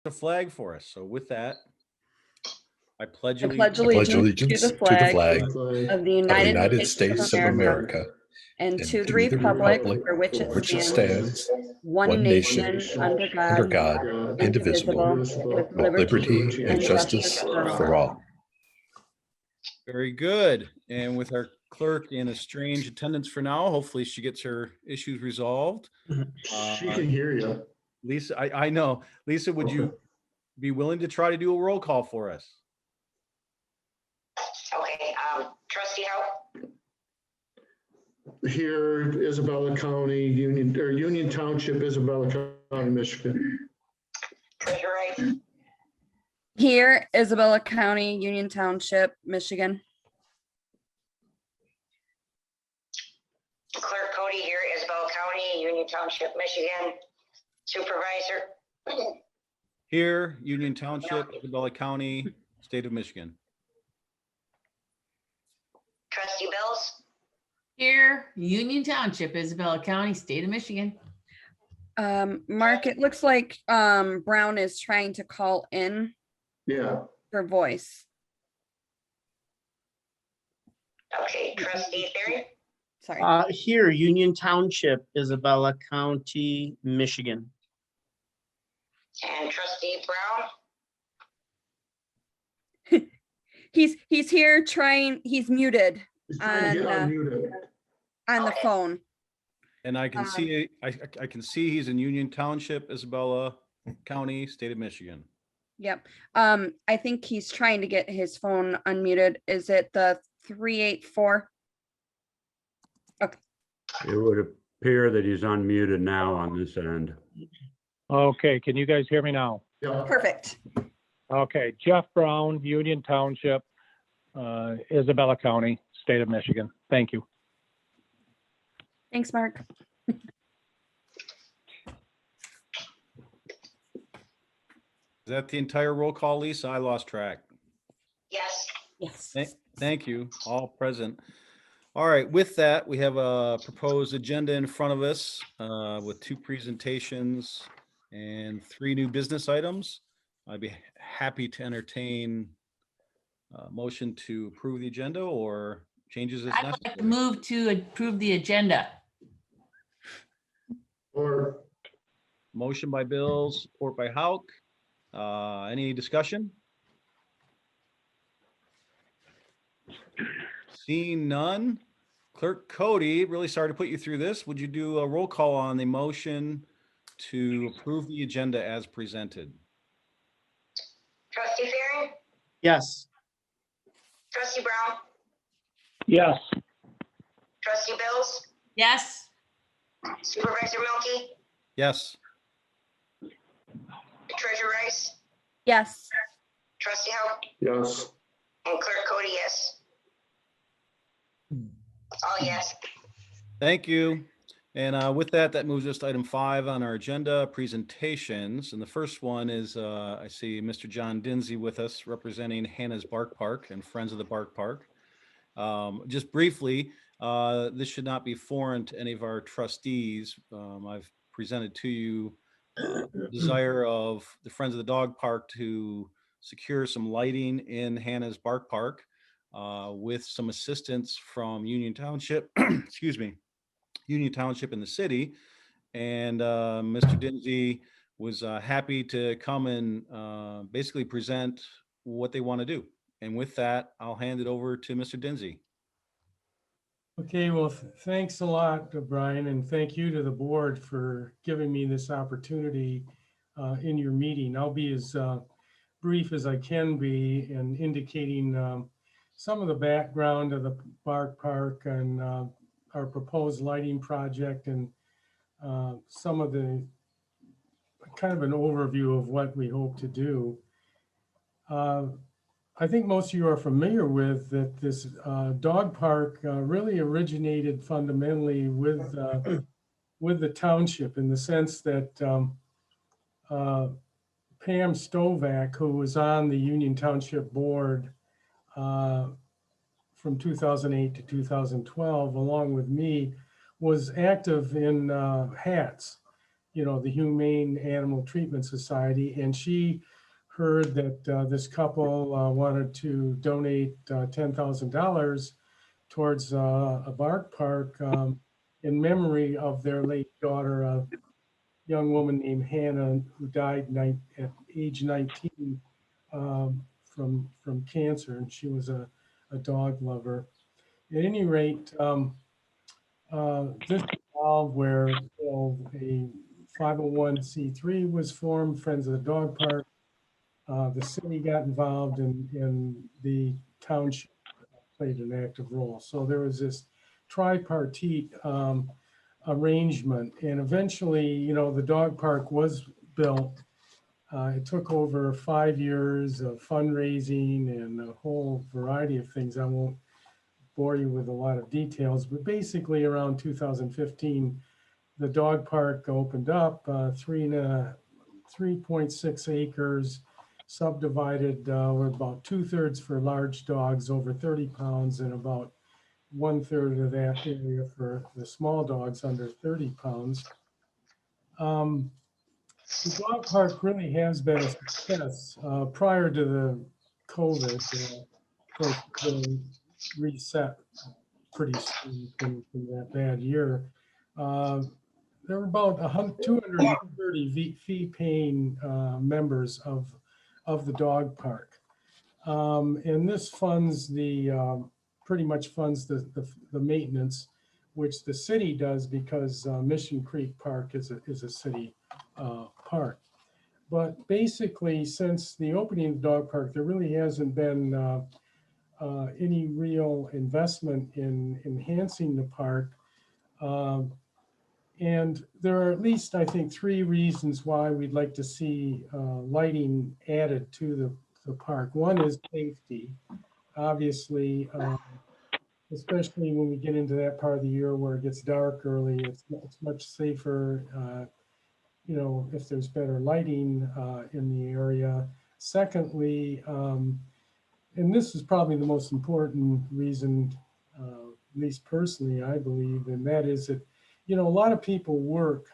the flag for us. So with that, I pledge I pledge allegiance allegiance to the flag of the United States of America and to the republic for which it stands, one nation, under God, indivisible, with liberty and justice for all. Very good. And with our clerk in a strange attendance for now, hopefully she gets her issues resolved. She can hear you. Lisa, I know. Lisa, would you be willing to try to do a roll call for us? Okay, Trustee Howe, Here, Isabella County, Union Township, Isabella County, Michigan. Treasurer Wright, Here, Isabella County, Union Township, Michigan. Clerk Cody here, Isabella County, Union Township, Michigan. Supervisor, Here, Union Township, Isabella County, State of Michigan. Trustee Bills, Here, Union Township, Isabella County, State of Michigan. Mark, it looks like Brown is trying to call in Yeah, for voice. okay, Trustee Theory, Sorry. Here, Union Township, Isabella County, Michigan. and Trustee Brown, He's here trying, he's muted he's trying to get unmuted. on the Okay. phone. And I can see, I can see he's in Union Township, Isabella County, State of Michigan. Yep. I think he's trying to get his phone unmuted. Is it the 384? It would appear that he's unmuted now on this end. Okay, can you guys hear me now? Yeah, Perfect. Okay, Jeff Brown, Union Township, Isabella County, State of Michigan. Thank you. Thanks, Mark. Is that the entire roll call, Lisa? I lost track. yes. Yes. Thank you, all present. All right, with that, we have a proposed agenda in front of us with 2 presentations and 3 new business items. I'd be happy to entertain a motion to approve the agenda or changes as I'd like to necessary. move to approve the agenda. or Motion by Bill, support by Hauk. Any discussion? Seeing none. Clerk Cody, really sorry to put you through this. Would you do a roll call on the motion to approve the agenda as presented? Trustee Theory, Yes. Trustee Brown, Yes. Trustee Bills, Yes, Supervisor Milky, Yes. Treasurer Rice, Yes. Trustee Howe, yes. and Clerk Cody, yes. All yes. Thank you. And with that, that moves us to item 5 on our agenda, presentations. And the first one is, I see Mr. John Dinsey with us representing Hannah's Bark Park and Friends of the Bark Park. Just briefly, this should not be foreign to any of our trustees. I've presented to you the desire of the Friends of the Dog Park to secure some lighting in Hannah's Bark Park with some assistance from Union Township, excuse me, Union Township in the city. And Mr. Dinsey was happy to come and basically present what they want to do. And with that, I'll hand it over to Mr. Dinsey. Okay, well, thanks a lot, Brian, and thank you to the board for giving me this opportunity in your meeting. I'll be as brief as I can be in indicating some of the background of the Bark Park and our proposed lighting project and some of the kind of an overview of what we hope to do. I think most of you are familiar with that this dog park really originated fundamentally with the township in the sense that Pam Stovak, who was on the Union Township board from 2008 to 2012, along with me, was active in HATS, the Humane Animal Treatment Society, and she heard that this couple wanted to donate $10,000 towards a bark park in memory of their late daughter, a young woman named Hannah, who died at age 19 from cancer, and she was a dog lover. At any rate, this involved where a 501c3 was formed, Friends of the Dog Park. The city got involved, and the township played an active role. So there was this tripartite arrangement, and eventually, the dog park was built. It took over 5 years of fundraising and a whole variety of things. I won't bore you with a lot of details, but basically around 2015, the dog park opened up, 3.6 acres, subdivided with about 2/3 for large dogs over 30 pounds and about 1/3 of that area for the small dogs under 30 pounds. The dog park really has been a success. Prior to the COVID, of course, the reset pretty soon from that bad year. There were about 230 fee-paying members of the dog park. And this funds pretty much funds the maintenance, which the city does because Mission Creek Park is a city park. But basically, since the opening of the dog park, there really hasn't been any real investment in enhancing the park. And there are at least, I think, 3 reasons why we'd like to see lighting added to the park. One is safety. Obviously, especially when we get into that part of the year where it gets dark early, it's much safer, if there's better lighting in the area. Secondly, and this is probably the most important reason, at least personally, I believe, and that is that, a lot of people work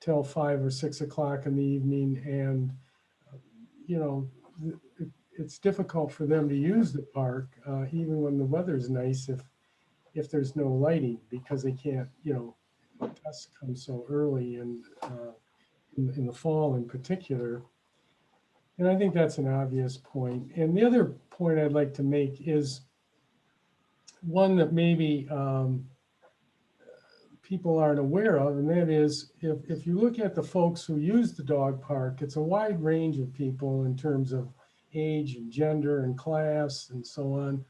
till 5 or 6 o'clock in the evening, and, it's difficult for them to use the park, even when the weather's nice, if there's no lighting, because they can't, dusk comes so early and in the fall in particular. And I think that's an obvious point. And the other point I'd like to make is one that maybe people aren't aware of, and that is if you look at the folks who use the dog park, it's a wide range of people in terms of age and gender and class and so on.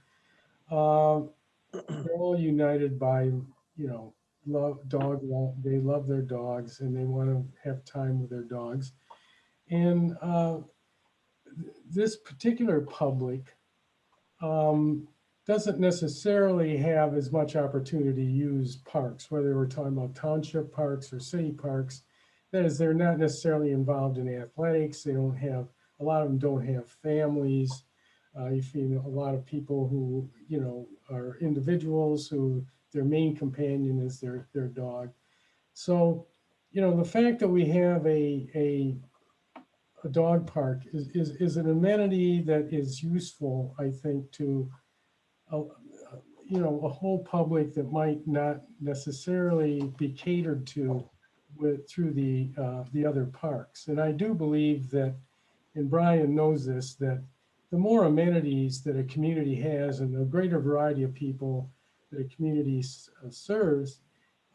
They're all united by, they love their dogs and they want to have time with their dogs. And this particular public doesn't necessarily have as much opportunity to use parks, whether we're talking about township parks or city parks. That is, they're not necessarily involved in athletics. They don't have, a lot of them don't have families. You see a lot of people who, are individuals who their main companion is their dog. So, the fact that we have a dog park is an amenity that is useful, I think, to a whole public that might not necessarily be catered to through the other parks. And I do believe that, and Brian knows this, that the more amenities that a community has and the greater variety of people that a community serves,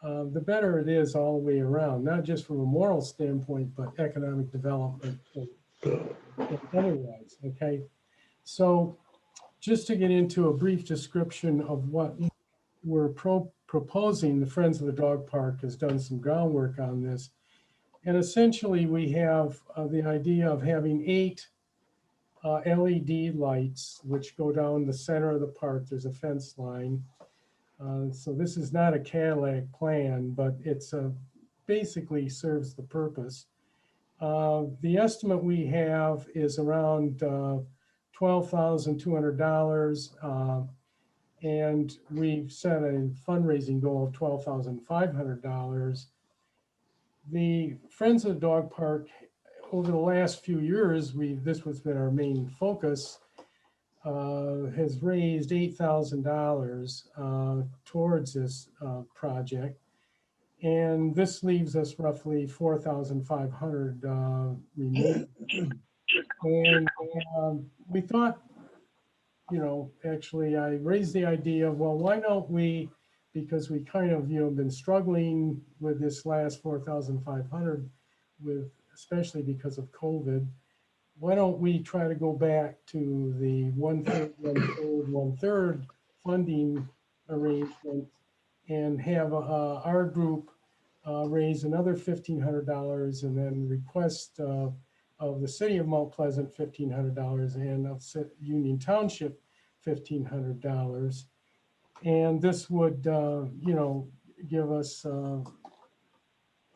the better it is all the way around, not just from a moral standpoint, but economic development and otherwise, okay? So just to get into a brief description of what we're proposing, the Friends of the Dog Park has done some groundwork on this. And essentially we have the idea of having 8 LED lights, which go down the center of the park. There's a fence line. So this is not a Cadillac plan, but it's basically serves the purpose. The estimate we have is around $12,200. And we've set a fundraising goal of $12,500. the Friends of the Dog Park, over the last few years, this has been our main focus, has raised $8,000 towards this project. And this leaves us roughly 4,500 remaining. And we thought, actually I raised the idea of, well, why don't we, because we kind of, been struggling with this last 4,500 especially because of COVID, why don't we try to go back to the 1/3, 1/3, 1/3 funding arrangement and have our group raise another $1,500 and then request of the city of Mount Pleasant $1,500 and of Union Township $1,500. And this would, give us a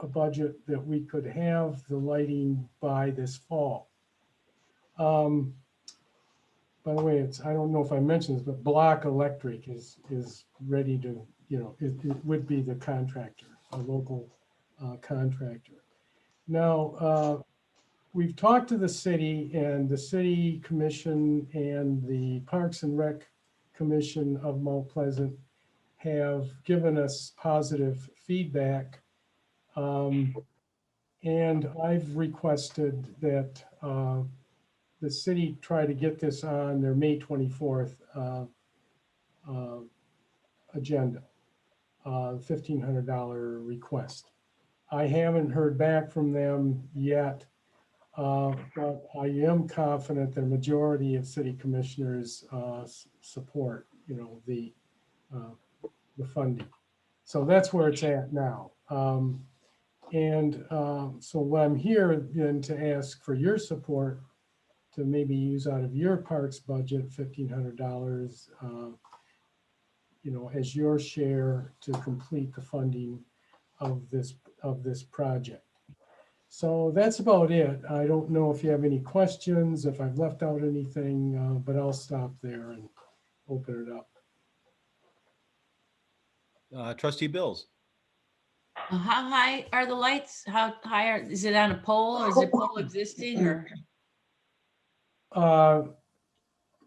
budget that we could have the lighting by this fall. By the way, I don't know if I mentioned this, but Block Electric is ready to, it would be the contractor, a local contractor. Now, we've talked to the city, and the city commission and the Parks and Rec Commission of Mount Pleasant have given us positive feedback. And I've requested that the city try to get this on their May 24th agenda, $1,500 request. I haven't heard back from them yet, but I am confident that a majority of city commissioners support, the funding. So that's where it's at now. So I'm here then to ask for your support to maybe use out of your parks budget $1,500, as your share to complete the funding of this project. So that's about it. I don't know if you have any questions, if I've left out anything, but I'll stop there and open it up. Trustee Bills. How high are the lights? How high is it on a pole, or is it pole existing, or?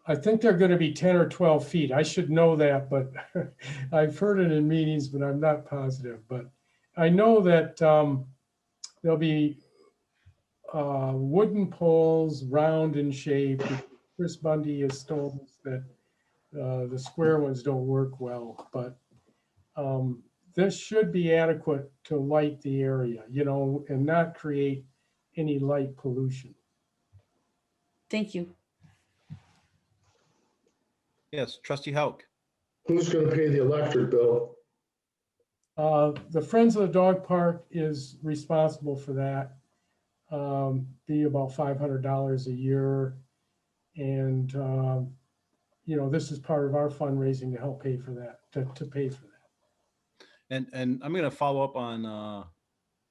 I think they're going to be 10 or 12 feet. I should know that, but I've heard it in meetings, but I'm not positive. But I know that there'll be wooden poles, round in shape. Chris Bundy has told us that the square ones don't work well, but this should be adequate to light the area, and not create any light pollution. Thank you. Yes, Trustee Hauk. Who's gonna pay the electric bill? The Friends of the Dog Park is responsible for that. Be about $500 a year. And, this is part of our fundraising to help pay for that, to pay for that. And I'm going to follow up on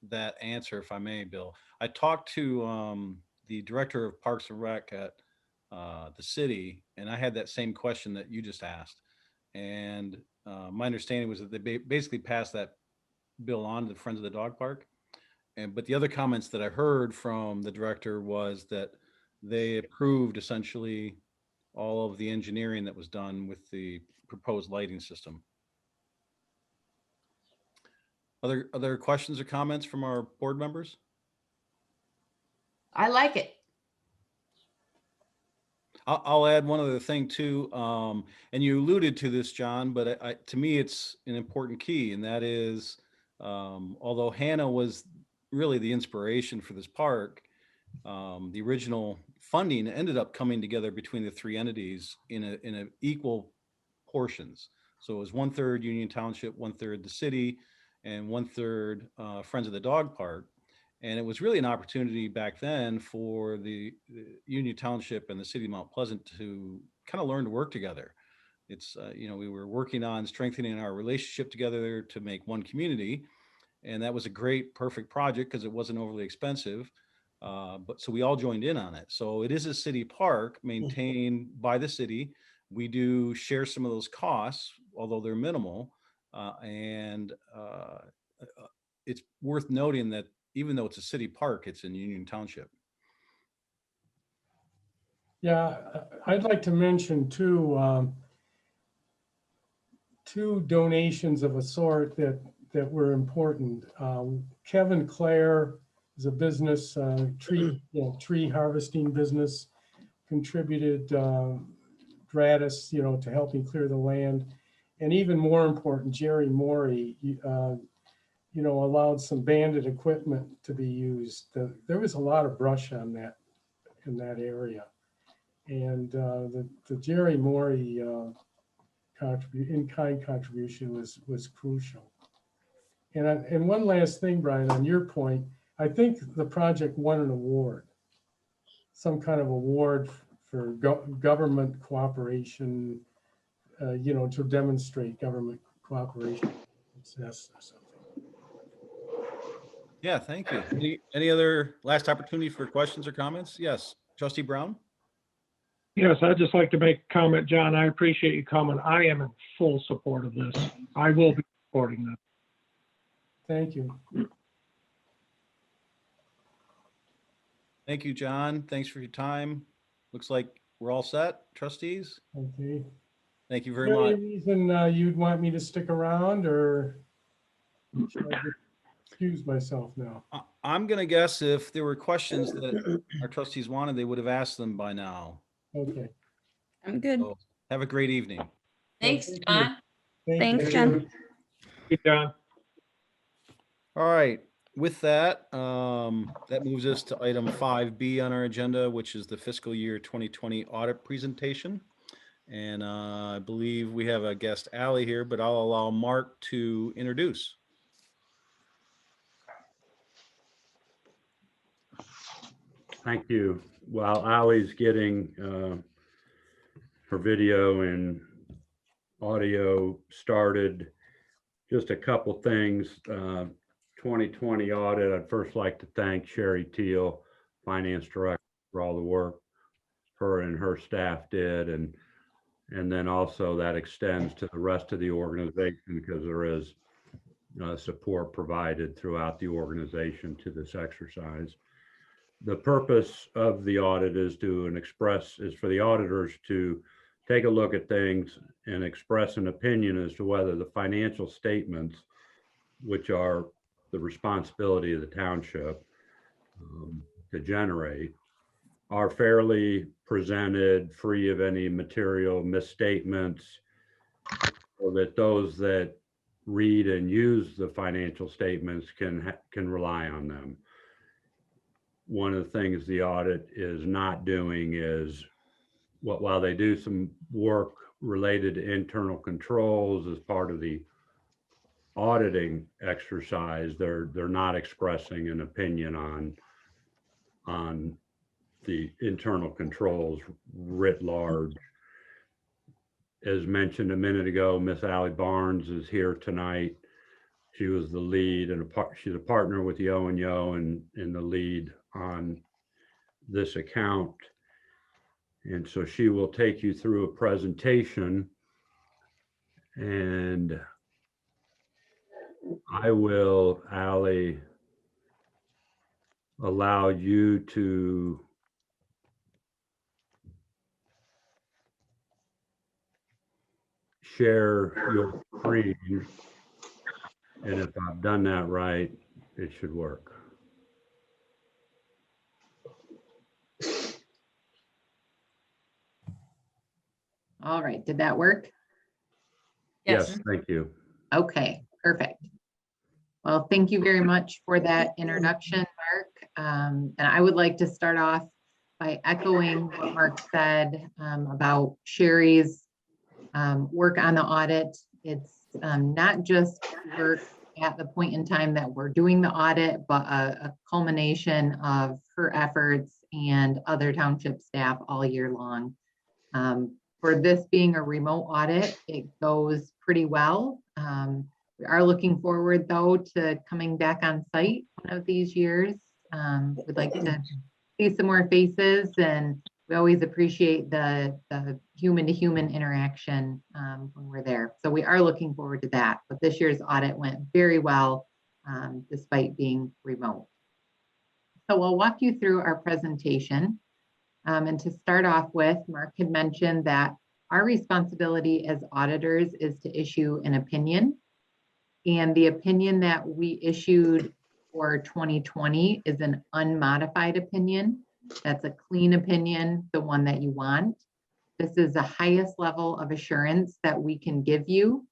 that answer, if I may, Bill. I talked to the director of Parks and Rec at the city, and I had that same question that you just asked. And my understanding was that they basically passed that bill on to the Friends of the Dog Park. But the other comments that I heard from the director was that they approved essentially all of the engineering that was done with the proposed lighting system. Other questions or comments from our board members? I like it. I'll add one other thing too, and you alluded to this, John, but to me, it's an important key, and that is, although Hannah was really the inspiration for this park, the original funding ended up coming together between the three entities in equal portions. So it was 1/3 Union Township, 1/3 the city, and 1/3 Friends of the Dog Park. And it was really an opportunity back then for the Union Township and the city of Mount Pleasant to kind of learn to work together. It's, we were working on strengthening our relationship together to make one community. And that was a great, perfect project because it wasn't overly expensive. But so we all joined in on it. So it is a city park maintained by the city. We do share some of those costs, although they're minimal. And it's worth noting that even though it's a city park, it's in Union Township. Yeah, I'd like to mention two donations of a sort that were important. Kevin Clare is a business, tree harvesting business, contributed gratis, to help me clear the land. And even more important, Jerry Morey, allowed some banded equipment to be used. There was a lot of brush on that, in that area. And the Jerry Morey in-kind contribution was crucial. And one last thing, Brian, on your point, I think the project won an award, some kind of award for government cooperation, to demonstrate government cooperation success or something. Yeah, thank you. Any other last opportunity for questions or comments? Yes, Trustee Brown? Yes, I'd just like to make a comment, John. I appreciate you coming. I am in full support of this. I will be supporting this. Thank you. Thank you, John. Thanks for your time. Looks like we're all set, trustees. Okay. Thank you Is very there any much. reason you'd want me to stick around, or should I just excuse myself now? I'm gonna guess if there were questions that our trustees wanted, they would have asked them by now. Okay. I'm good. So have a great evening. Thanks, Thank you. John. Thanks, John. Hey, John. All right, with that, that moves us to item 5B on our agenda, which is the fiscal year 2020 audit presentation. And I believe we have a guest, Ally, here, but I'll allow Mark to introduce. Thank you. While Ally's getting her video and audio started, just a couple things. 2020 audit, I'd first like to thank Sherry Teal, Finance Director, for all the work her and her staff did. And then also that extends to the rest of the organization, because there is support provided throughout the organization to this exercise. The purpose of the audit is for the auditors to take a look at things and express an opinion as to whether the financial statements, which are the responsibility of the township to generate, are fairly presented, free of any material misstatements, so that those that read and use the financial statements can rely on them. One of the things the audit is not doing is, while they do some work related to internal controls as part of the auditing exercise, they're not expressing an opinion on the internal controls writ large. As mentioned a minute ago, Miss Ally Barnes is here tonight. She was the lead, and she's a partner with Yo and Yo and the lead on this account. And so she will take you through a presentation, and I will, Ally, allow you to share your screen. And if I've done that right, it should work. All right, did that work? Yes, thank you. Okay, perfect. Well, thank you very much for that introduction, Mark. And I would like to start off by echoing what Mark said about Sherry's work on the audit. It's not just work at the point in time that we're doing the audit, but a culmination of her efforts and other township staff all year long. For this being a remote audit, it goes pretty well. We are looking forward, though, to coming back on site one of these years. We'd like to see some more faces, and we always appreciate the human-to-human interaction when we're there. So we are looking forward to that. But this year's audit went very well, despite being remote. So I'll walk you through our presentation. And to start off with, Mark had mentioned that our responsibility as auditors is to issue an opinion. And the opinion that we issued for 2020 is an unmodified opinion. That's a clean opinion, the one that you want. This is the highest level of assurance that we can give you.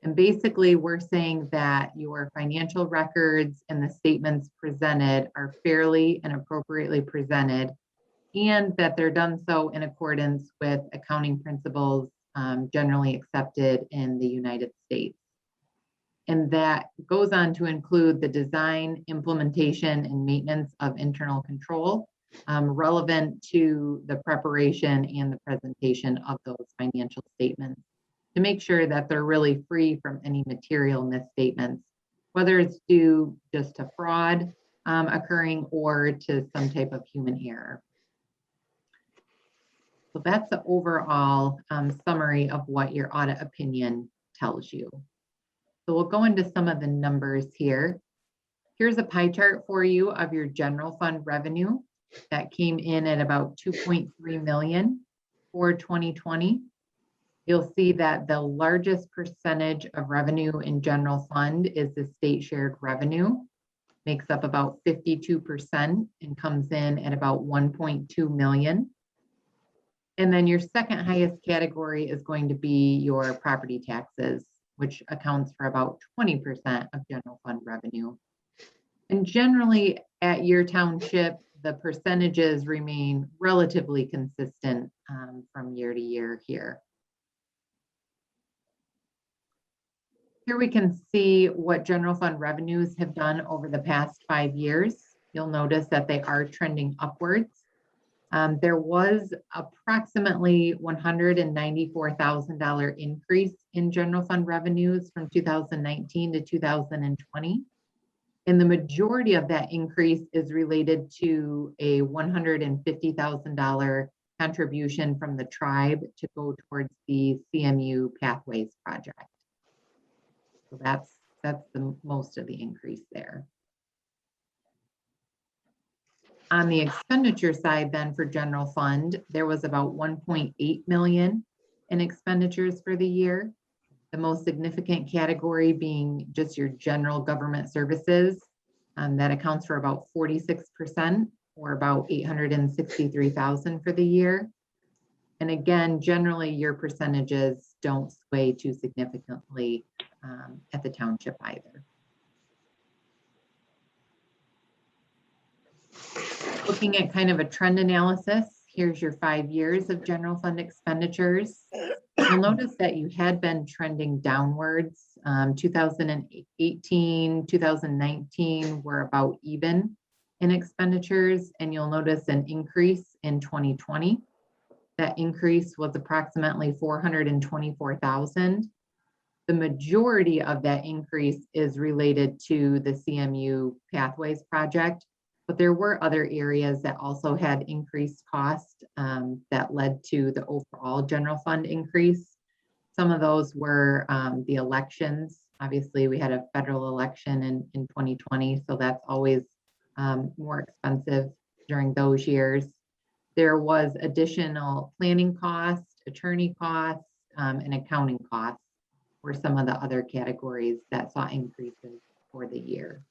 And basically, we're saying that your financial records and the statements presented are fairly and appropriately presented, and that they're done so in accordance with accounting principles generally accepted in the United States. And that goes on to include the design, implementation, and maintenance of internal control relevant to the preparation and the presentation of those financial statements, to make sure that they're really free from any material misstatements, whether it's due just to fraud occurring or to some type of human error. So that's the overall summary of what your audit opinion tells you. So we'll go into some of the numbers here. Here's a pie chart for you of your general fund revenue that came in at about 2.3 million for 2020. You'll see that the largest percentage of revenue in general fund is the state shared revenue, makes up about 52% and comes in at about 1.2 million. And then your second highest category is going to be your property taxes, which accounts for about 20% of general fund revenue. And generally at your township, the percentages remain relatively consistent from year to year here. Here we can see what general fund revenues have done over the past 5 years. You'll notice that they are trending upwards. There was approximately $194,000 increase in general fund revenues from 2019 to 2020. And the majority of that increase is related to a $150,000 contribution from the tribe to go towards the CMU Pathways project. So that's the most of the increase there. On the expenditure side then for general fund, there was about 1.8 million in expenditures for the year. The most significant category being just your general government services. That accounts for about 46% or about 863,000 for the year. And again, generally your percentages don't sway too significantly at the township either. Looking at kind of a trend analysis, here's your 5 years of general fund expenditures. You'll notice that you had been trending downwards. 2018, 2019 were about even in expenditures, and you'll notice an increase in 2020. That increase was approximately 424,000. The majority of that increase is related to the CMU Pathways project, but there were other areas that also had increased cost that led to the overall general fund increase. Some of those were the elections. Obviously, we had a federal election in 2020, so that's always more expensive during those years. There was additional planning costs, attorney costs, and accounting costs were some of the other categories that saw increases for the year.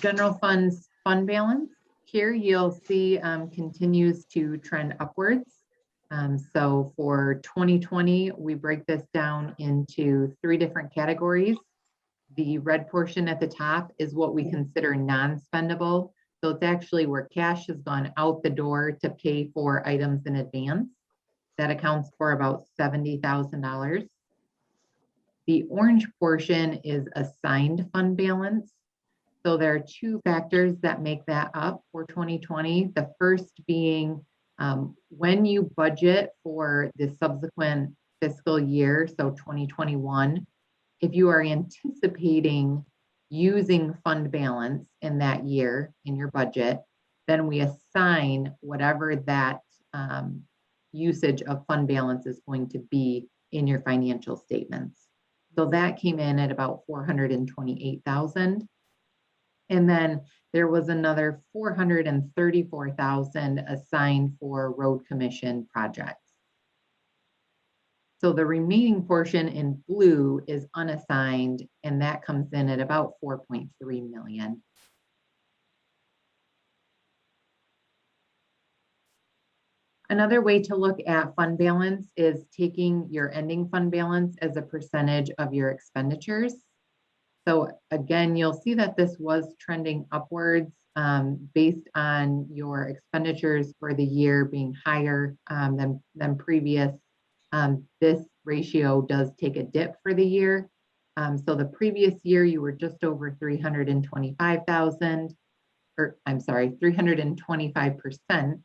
General funds fund balance here you'll see continues to trend upwards. So for 2020, we break this down into 3 different categories. The red portion at the top is what we consider non-spendable. So it's actually where cash has gone out the door to pay for items in advance. That accounts for about $70,000. The orange portion is assigned fund balance. So there are 2 factors that make that up for 2020. The first being when you budget for the subsequent fiscal year, so 2021, if you are anticipating using fund balance in that year in your budget, then we assign whatever that usage of fund balance is going to be in your financial statements. So that came in at about 428,000. And then there was another 434,000 assigned for road commission projects. So the remaining portion in blue is unassigned, and that comes in at about 4.3 million. Another way to look at fund balance is taking your ending fund balance as a percentage of your expenditures. So again, you'll see that this was trending upwards based on your expenditures for the year being higher than previous. This ratio does take a dip for the year. So the previous year you were just over 325,000, or I'm sorry, 325%.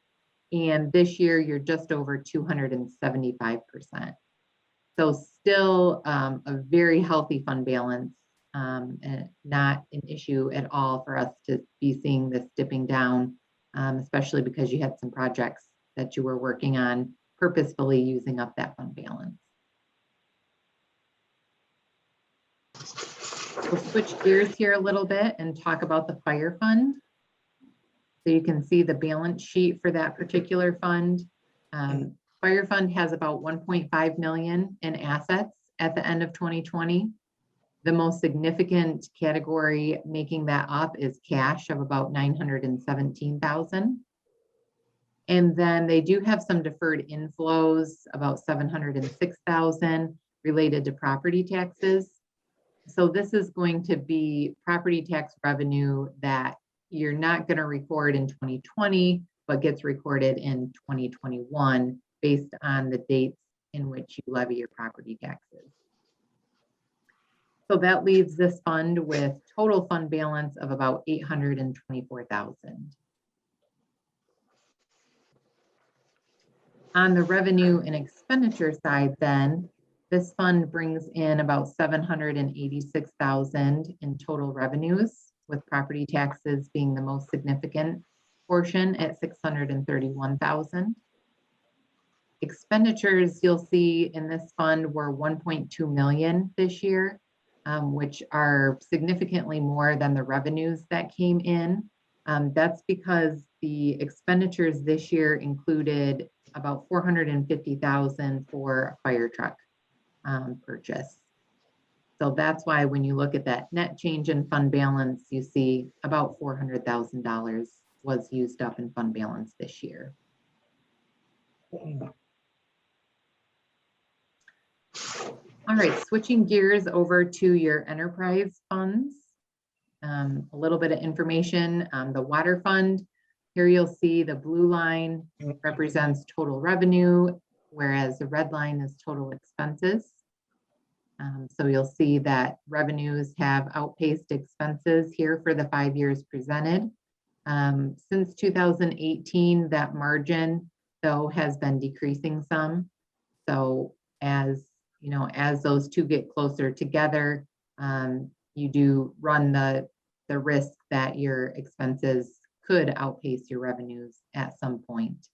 And this year you're just over 275%. So still a very healthy fund balance, and not an issue at all for us to be seeing this dipping down, especially because you had some projects that you were working on purposefully using up that fund balance. We'll switch gears here a little bit and talk about the fire fund. So you can see the balance sheet for that particular fund. Fire fund has about 1.5 million in assets at the end of 2020. The most significant category making that up is cash of about 917,000. And then they do have some deferred inflows, about 706,000 related to property taxes. So this is going to be property tax revenue that you're not going to record in 2020, but gets recorded in 2021 based on the dates in which you levy your property taxes. So that leaves this fund with total fund balance of about 824,000. On the revenue and expenditure side then, this fund brings in about 786,000 in total revenues, with property taxes being the most significant portion at 631,000. Expenditures you'll see in this fund were 1.2 million this year, which are significantly more than the revenues that came in. That's because the expenditures this year included about 450,000 for a fire truck purchase. So that's why when you look at that net change in fund balance, you see about $400,000 was used up in fund balance this year. All right, switching gears over to your enterprise funds. A little bit of information on the water fund. Here you'll see the blue line represents total revenue, whereas the red line is total expenses. So you'll see that revenues have outpaced expenses here for the 5 years presented. Since 2018, that margin, though, has been decreasing some. So as you know, as those two get closer together, you do run the risk that your expenses could outpace your revenues at some point.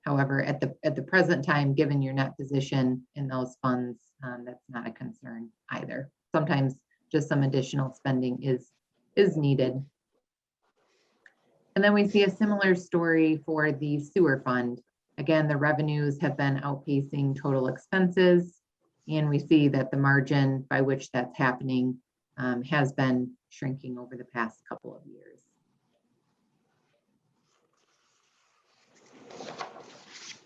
However, at the present time, given your net position in those funds, that's not a concern either. Sometimes just some additional spending is needed. And then we see a similar story for the sewer fund. Again, the revenues have been outpacing total expenses, and we see that the margin by which that's happening has been shrinking over the past couple of years.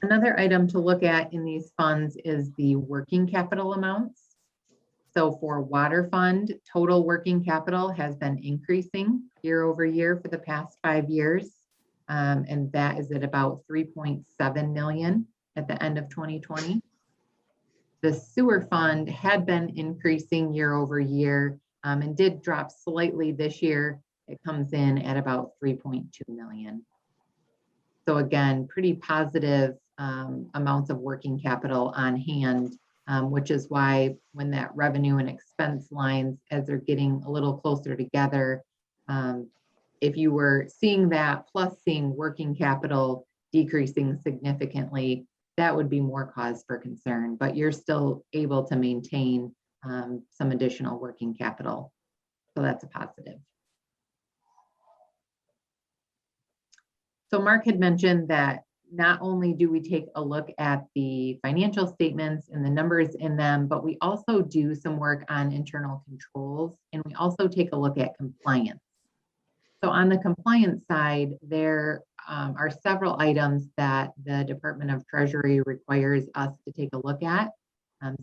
Another item to look at in these funds is the working capital amounts. So for water fund, total working capital has been increasing year over year for the past 5 years. And that is at about 3.7 million at the end of 2020. The sewer fund had been increasing year over year and did drop slightly this year. It comes in at about 3.2 million. So again, pretty positive amounts of working capital on hand, which is why when that revenue and expense lines, as they're getting a little closer together, if you were seeing that plus seeing working capital decreasing significantly, that would be more cause for concern, but you're still able to maintain some additional working capital. So that's a positive. So Mark had mentioned that not only do we take a look at the financial statements and the numbers in them, but we also do some work on internal controls, and we also take a look at compliance. So on the compliance side, there are several items that the Department of Treasury requires us to take a look at.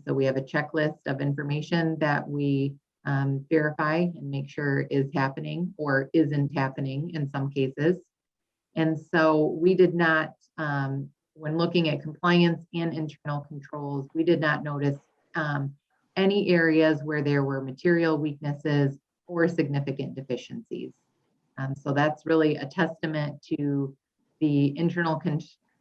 So we have a checklist of information that we verify and make sure is happening or isn't happening in some cases. And so we did not, when looking at compliance and internal controls, we did not notice any areas where there were material weaknesses or significant deficiencies. So that's really a testament to the internal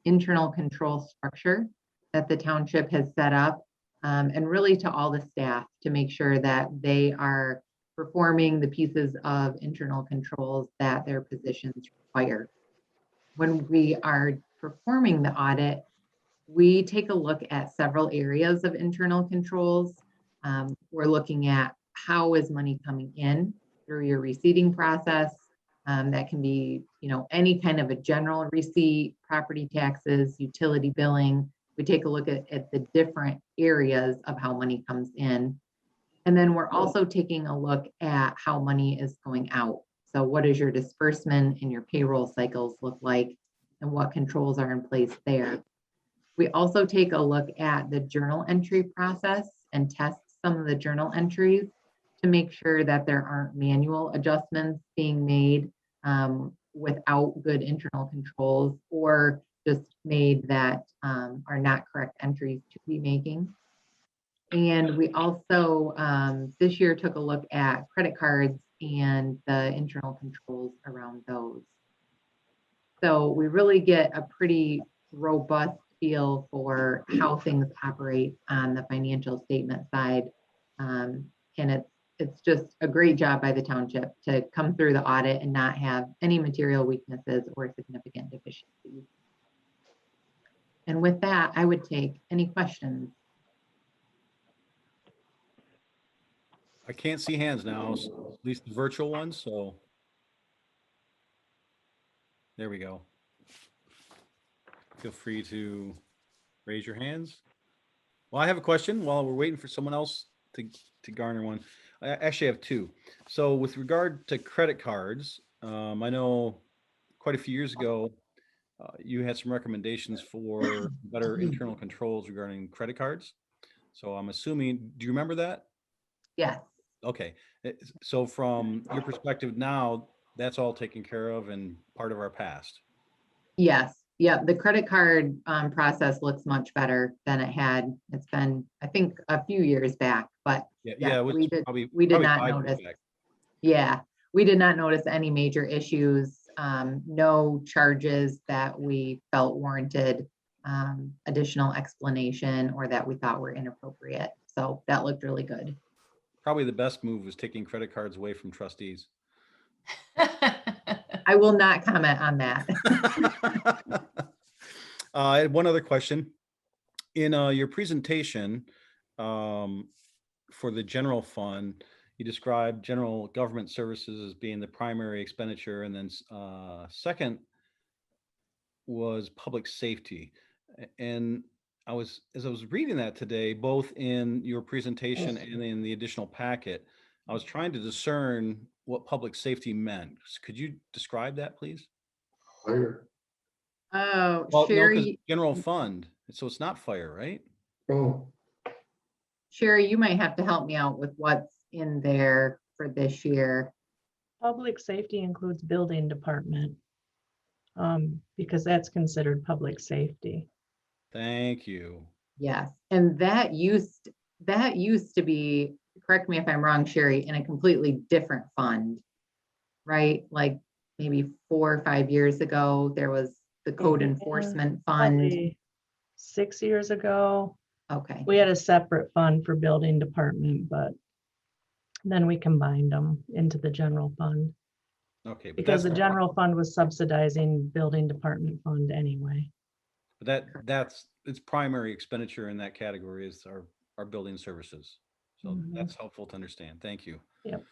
control structure that the township has set up, and really to all the staff to make sure that they are performing the pieces of internal controls that their positions require. When we are performing the audit, we take a look at several areas of internal controls. We're looking at how is money coming in through your receipting process. That can be, any kind of a general receipt, property taxes, utility billing. We take a look at the different areas of how money comes in. And then we're also taking a look at how money is going out. So what does your disbursement and your payroll cycles look like, and what controls are in place there? We also take a look at the journal entry process and test some of the journal entries to make sure that there aren't manual adjustments being made without good internal controls, or just made that are not correct entries to be making. And we also this year took a look at credit cards and the internal controls around those. So we really get a pretty robust feel for how things operate on the financial statement side. And it's just a great job by the township to come through the audit and not have any material weaknesses or significant deficiencies. And with that, I would take any questions. I can't see hands now, at least the virtual ones, so. There we go. Feel free to raise your hands. Well, I have a question while we're waiting for someone else to garner one. I actually have two. So with regard to credit cards, I know quite a few years ago, you had some recommendations for better internal controls regarding credit cards. So I'm assuming, do you remember that? Yes. Okay. So from your perspective now, that's all taken care of and part of our past. Yes. Yeah. The credit card process looks much better than it had. It's been, I think, a few years back, but we did not notice. Yeah, we did not notice any major issues. No charges that we felt warranted additional explanation or that we thought were inappropriate. So that looked really good. Probably the best move was taking credit cards away from trustees. I will not comment on that. I had one other question. In your presentation for the general fund, you described general government services as being the primary expenditure, and then second was public safety. And as I was reading that today, both in your presentation and in the additional packet, I was trying to discern what public safety meant. Could you describe that, please? Fire. Oh, Well, Sherry. no, 'cause general fund, so it's not fire, right? Oh, Sherry, you might have to help me out with what's in there for this year. Public safety includes building department, because that's considered public safety. Thank you. Yes, and that used to be, correct me if I'm wrong, Sherry, in a completely different fund, right? Like maybe 4 or 5 years ago, there was the code enforcement fund. Probably 6 years ago. Okay. We had a separate fund for building department, but then we combined them into the general fund. Okay. But Because the general fund was subsidizing building department fund anyway. But that's its primary expenditure in that category is our building services. So Mhm. that's helpful to understand. Thank you. Yep.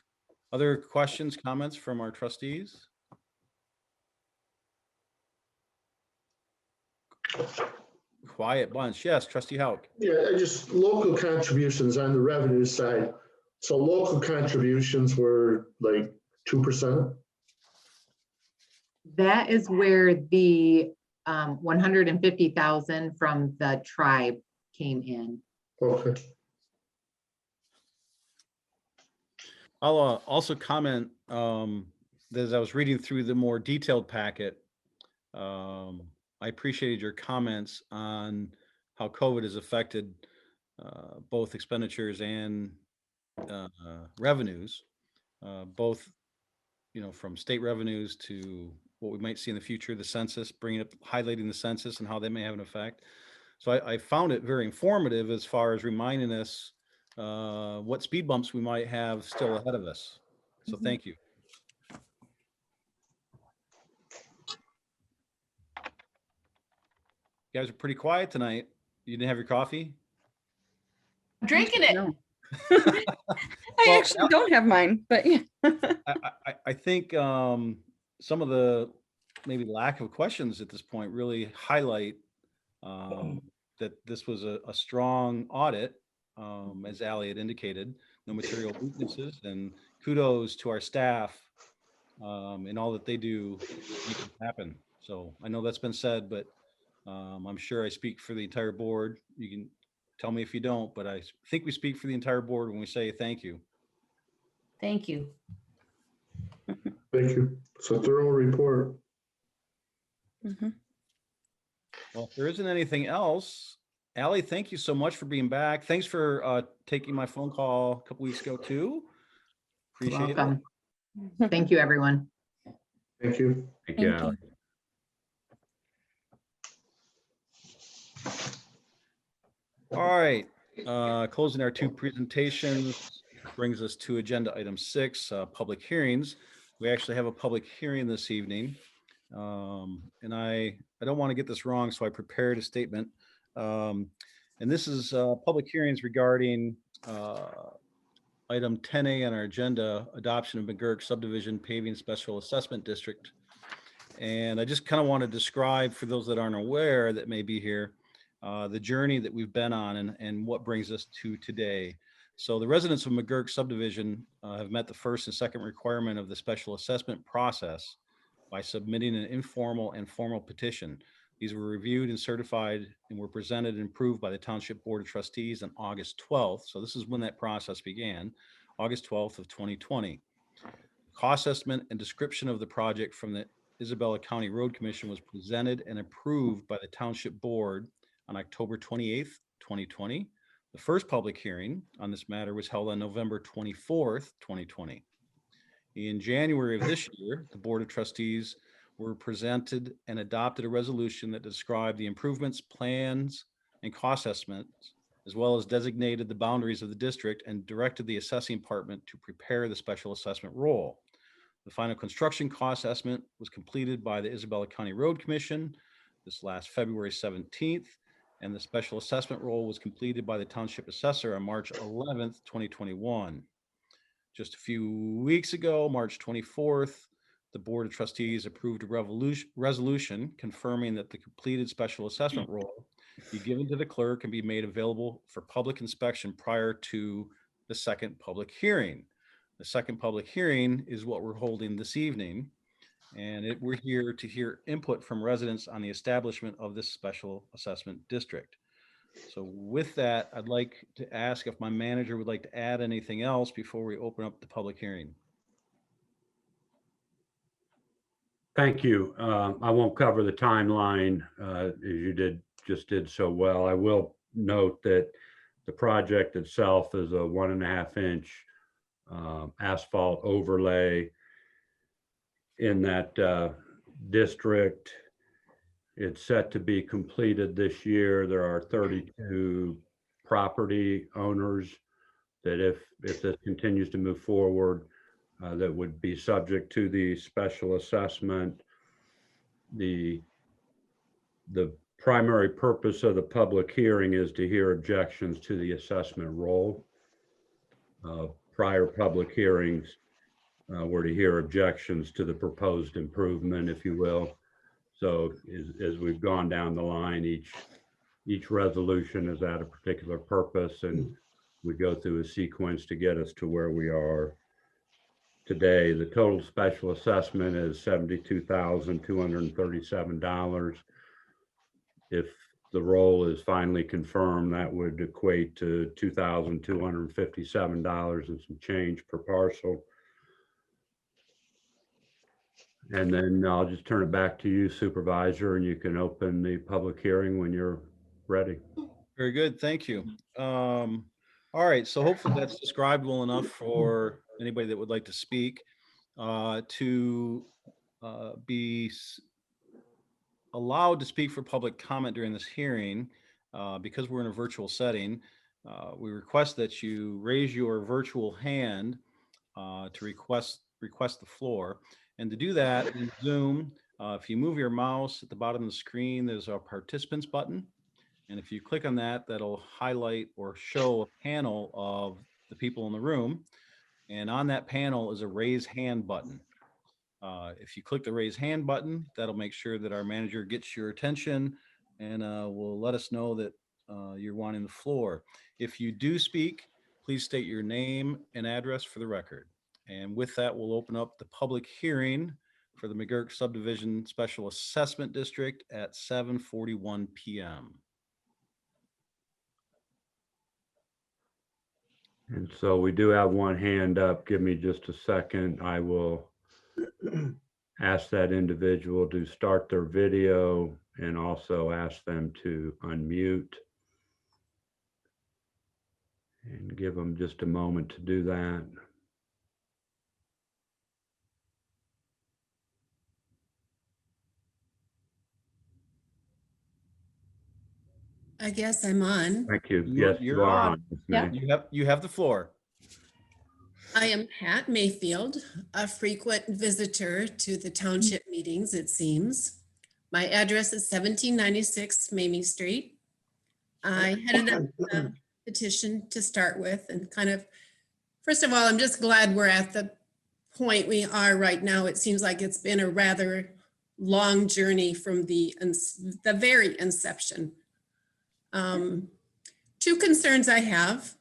Other questions, comments from our trustees? Quiet bunch. Yes, trustee Hauk. Yeah, just local contributions on the revenue side. So local contributions were like 2%. That is where the 150,000 from the tribe came in. Okay. I'll also comment that as I was reading through the more detailed packet, I appreciated your comments on how COVID has affected both expenditures and revenues, both, from state revenues to what we might see in the future, the census, bringing up, highlighting the census and how they may have an effect. So I found it very informative as far as reminding us what speed bumps we might have still ahead of us. So thank you. You guys are pretty quiet tonight. You didn't have your coffee? I'm drinking it. No. I actually don't have mine, but yeah. I think some of the maybe lack of questions at this point really highlight that this was a strong audit, as Ally had indicated, no material weaknesses, and kudos to our staff and all that they do to make it happen. So I know that's been said, but I'm sure I speak for the entire board. You can tell me if you don't, but I think we speak for the entire board when we say thank you. Thank you. Thank you. It's a thorough report. Mhm. Well, if there isn't anything else, Ally, thank you so much for being back. Thanks for taking my phone call a couple weeks ago too. Appreciate Welcome. Thank you, everyone. Thank you. Thank you, Thank Ally. All right, closing our two presentations brings us to agenda item 6, public hearings. We actually have a public hearing this evening. And I don't want to get this wrong, so I prepared a statement. And this is public hearings regarding item 10A on our agenda, adoption of Mcgirk Subdivision Paving Special Assessment District. And I just kind of want to describe for those that aren't aware that may be here, the journey that we've been on and what brings us to today. So the residents of Mcgirk Subdivision have met the first and second requirement of the special assessment process by submitting an informal and formal petition. These were reviewed and certified and were presented and approved by the Township Board of Trustees on August 12th. So this is when that process began, August 12th of 2020. Cost estimate and description of the project from the Isabella County Road Commission was presented and approved by the Township Board on October 28th, 2020. The first public hearing on this matter was held on November 24th, 2020. In January of this year, the Board of Trustees were presented and adopted a resolution that described the improvements, plans, and cost estimates, as well as designated the boundaries of the district and directed the assessing department to prepare the special assessment roll. The final construction cost estimate was completed by the Isabella County Road Commission this last February 17th, and the special assessment roll was completed by the Township Assessor on March 11th, 2021. Just a few weeks ago, March 24th, the Board of Trustees approved a resolution confirming that the completed special assessment roll be given to the clerk and be made available for public inspection prior to the second public hearing. The second public hearing is what we're holding this evening, and we're here to hear input from residents on the establishment of this special assessment district. So with that, I'd like to ask if my manager would like to add anything else before we open up the public hearing. Thank you. I won't cover the timeline as you just did so well. I will note that the project itself is a 1.5 inch asphalt overlay in that district. It's set to be completed this year. There are 32 property owners that if this continues to move forward, that would be subject to the special assessment. The primary purpose of the public hearing is to hear objections to the assessment roll. Prior public hearings were to hear objections to the proposed improvement, if you will. So as we've gone down the line, each resolution is at a particular purpose, and we go through a sequence to get us to where we are today. The total special assessment is $72,237. If the roll is finally confirmed, that would equate to $2,257 and some change per parcel. And then I'll just turn it back to you, Supervisor, and you can open the public hearing when you're ready. Very good, thank you. All right, so hopefully that's described well enough for anybody that would like to speak. To be allowed to speak for public comment during this hearing, because we're in a virtual setting, we request that you raise your virtual hand to request the floor. And to do that in Zoom, if you move your mouse at the bottom of the screen, there's a participants button. And if you click on that, that'll highlight or show a panel of the people in the room. And on that panel is a raise hand button. If you click the raise hand button, that'll make sure that our manager gets your attention and will let us know that you're wanting the floor. If you do speak, please state your name and address for the record. And with that, we'll open up the public hearing for the Mcgirk Subdivision Special Assessment District at 7:41 p.m. And so we do have one hand up. Give me just a second. I will ask that individual to start their video and also ask them to unmute. And give them just a moment to do that. I guess I'm on. Thank you. Yes, you are on. Yeah. You have the floor. I am Pat Mayfield, a frequent visitor to the township meetings, it seems. My address is 1796 Mamie Street. I headed up the petition to start with, and kind of, first of all, I'm just glad we're at the point we are right now. It seems like it's been a rather long journey from the very inception. Two concerns I have.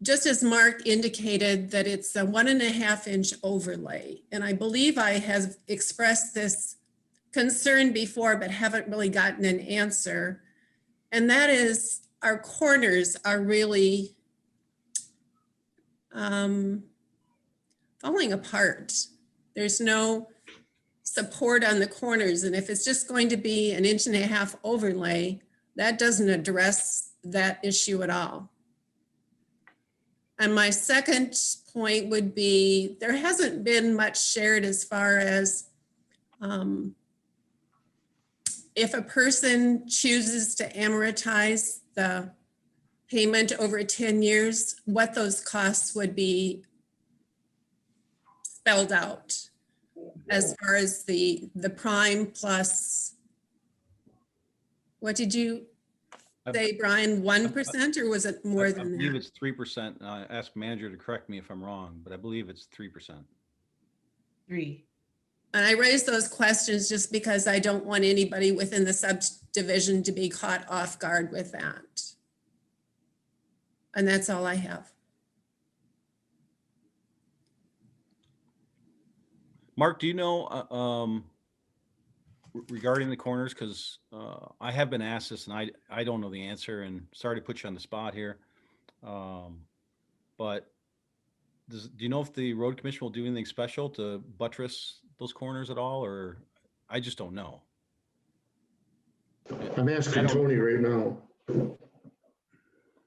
Just as Mark indicated that it's a 1.5 inch overlay. And I believe I have expressed this concern before, but haven't really gotten an answer. And that is our corners are really falling apart. There's no support on the corners. And if it's just going to be 1.5 inch overlay, that doesn't address that issue at all. And my second point would be, there hasn't been much shared as far as if a person chooses to amortize the payment over 10 years, what those costs would be spelled out as far as the prime plus, what did you say, Brian, 1%, or was it more than that? I believe it's 3%. I ask manager to correct me if I'm wrong, but I believe it's 3%. 3. And I raise those questions just because I don't want anybody within the subdivision to be caught off guard with that. And that's all I have. Mark, do you know regarding the corners, because I have been asked this and I don't know the answer, and sorry to put you on the spot here, but do you know if the road commission will do anything special to buttress those corners at all, or I just don't know? I'm asking Tony right now.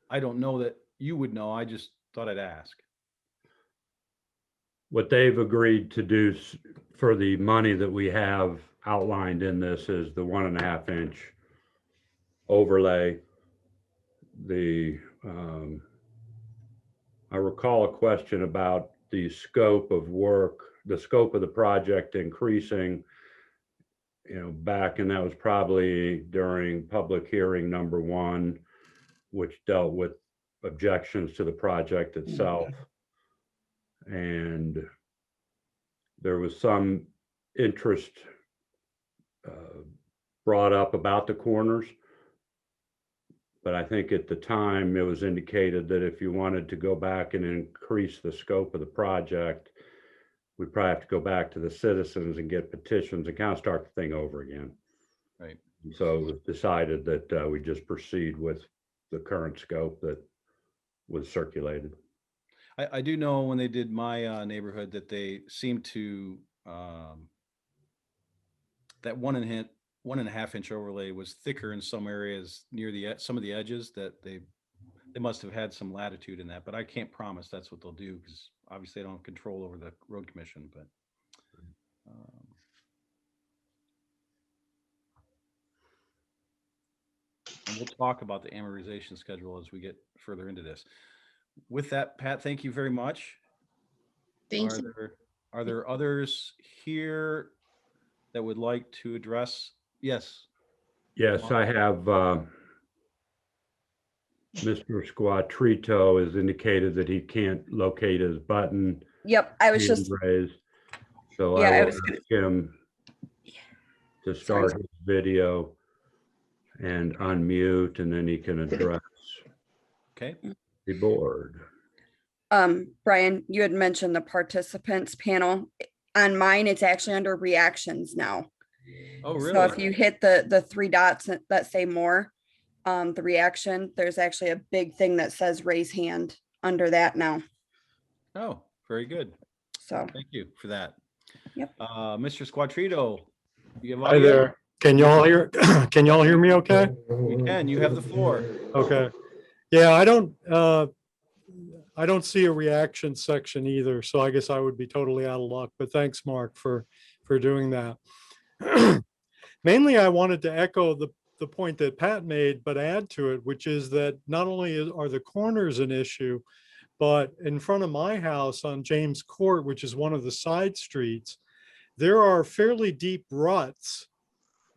I don't know that you would know. I just thought I'd ask. What they've agreed to do for the money that we have outlined in this is the 1.5 inch overlay. I recall a question about the scope of work, the scope of the project increasing. back, and that was probably during public hearing number 1, which dealt with objections to the project itself. And there was some interest brought up about the corners. But I think at the time it was indicated that if you wanted to go back and increase the scope of the project, we probably have to go back to the citizens and get petitions and kind of start the thing over again. Right. So it was decided that we just proceed with the current scope that was circulated. I do know when they did my neighborhood that they seemed to, that 1.5 inch overlay was thicker in some areas near some of the edges, that they must have had some latitude in that, but I can't promise that's what they'll do because obviously they don't have control over the road commission, but and we'll talk about the amortization schedule as we get further into this. With that, Pat, thank you very much. Thank you. Are there others here that would like to address? Yes. Yes, I have Mr. Squatrito has indicated that he can't locate his button. Yep, I was hand just, raised. So yeah, I I will was ask him to start his video and unmute, and then he can address Okay. the board. Brian, you had mentioned the participants panel. On mine, it's actually under reactions now. Oh, really? So if you hit the 3 dots that say more, the reaction, there's actually a big thing that says raise hand under that now. Oh, very good. So thank you for that. Yep. Mr. Squatrito, you have Hi there. Can y'all hear? Can y'all hear me? Okay. We can. You have the floor. Okay. Yeah, I don't see a reaction section either, so I guess I would be totally out of luck. But thanks, Mark, for doing that. Mainly, I wanted to echo the point that Pat made, but add to it, which is that not only are the corners an issue, but in front of my house on James Court, which is one of the side streets, there are fairly deep ruts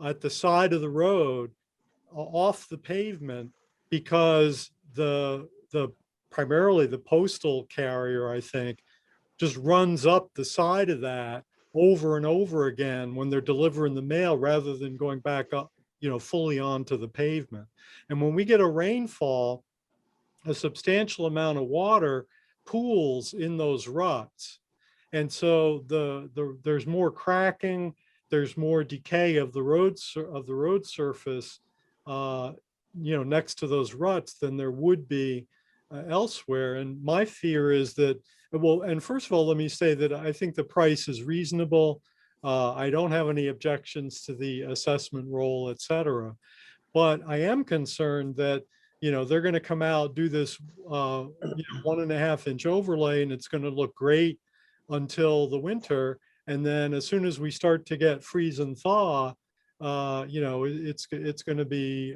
at the side of the road off the pavement because the primarily the postal carrier, I think, just runs up the side of that over and over again when they're delivering the mail rather than going back up, fully onto the pavement. And when we get a rainfall, a substantial amount of water pools in those ruts. And so there's more cracking, there's more decay of the road surface, next to those ruts than there would be elsewhere. And my fear is that, well, and first of all, let me say that I think the price is reasonable. I don't have any objections to the assessment roll, et cetera. But I am concerned that, they're going to come out, do this 1.5 inch overlay, and it's going to look great until the winter. And then as soon as we start to get freeze and thaw, it's going to be,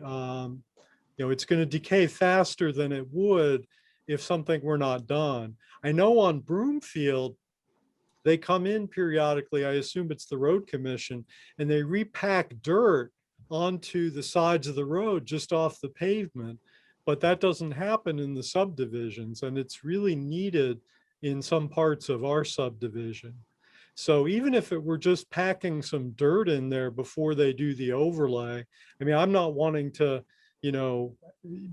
it's going to decay faster than it would if something were not done. I know on Broomfield, they come in periodically, I assume it's the road commission, and they repack dirt onto the sides of the road just off the pavement. But that doesn't happen in the subdivisions, and it's really needed in some parts of our subdivision. So even if it were just packing some dirt in there before they do the overlay, I mean, I'm not wanting to,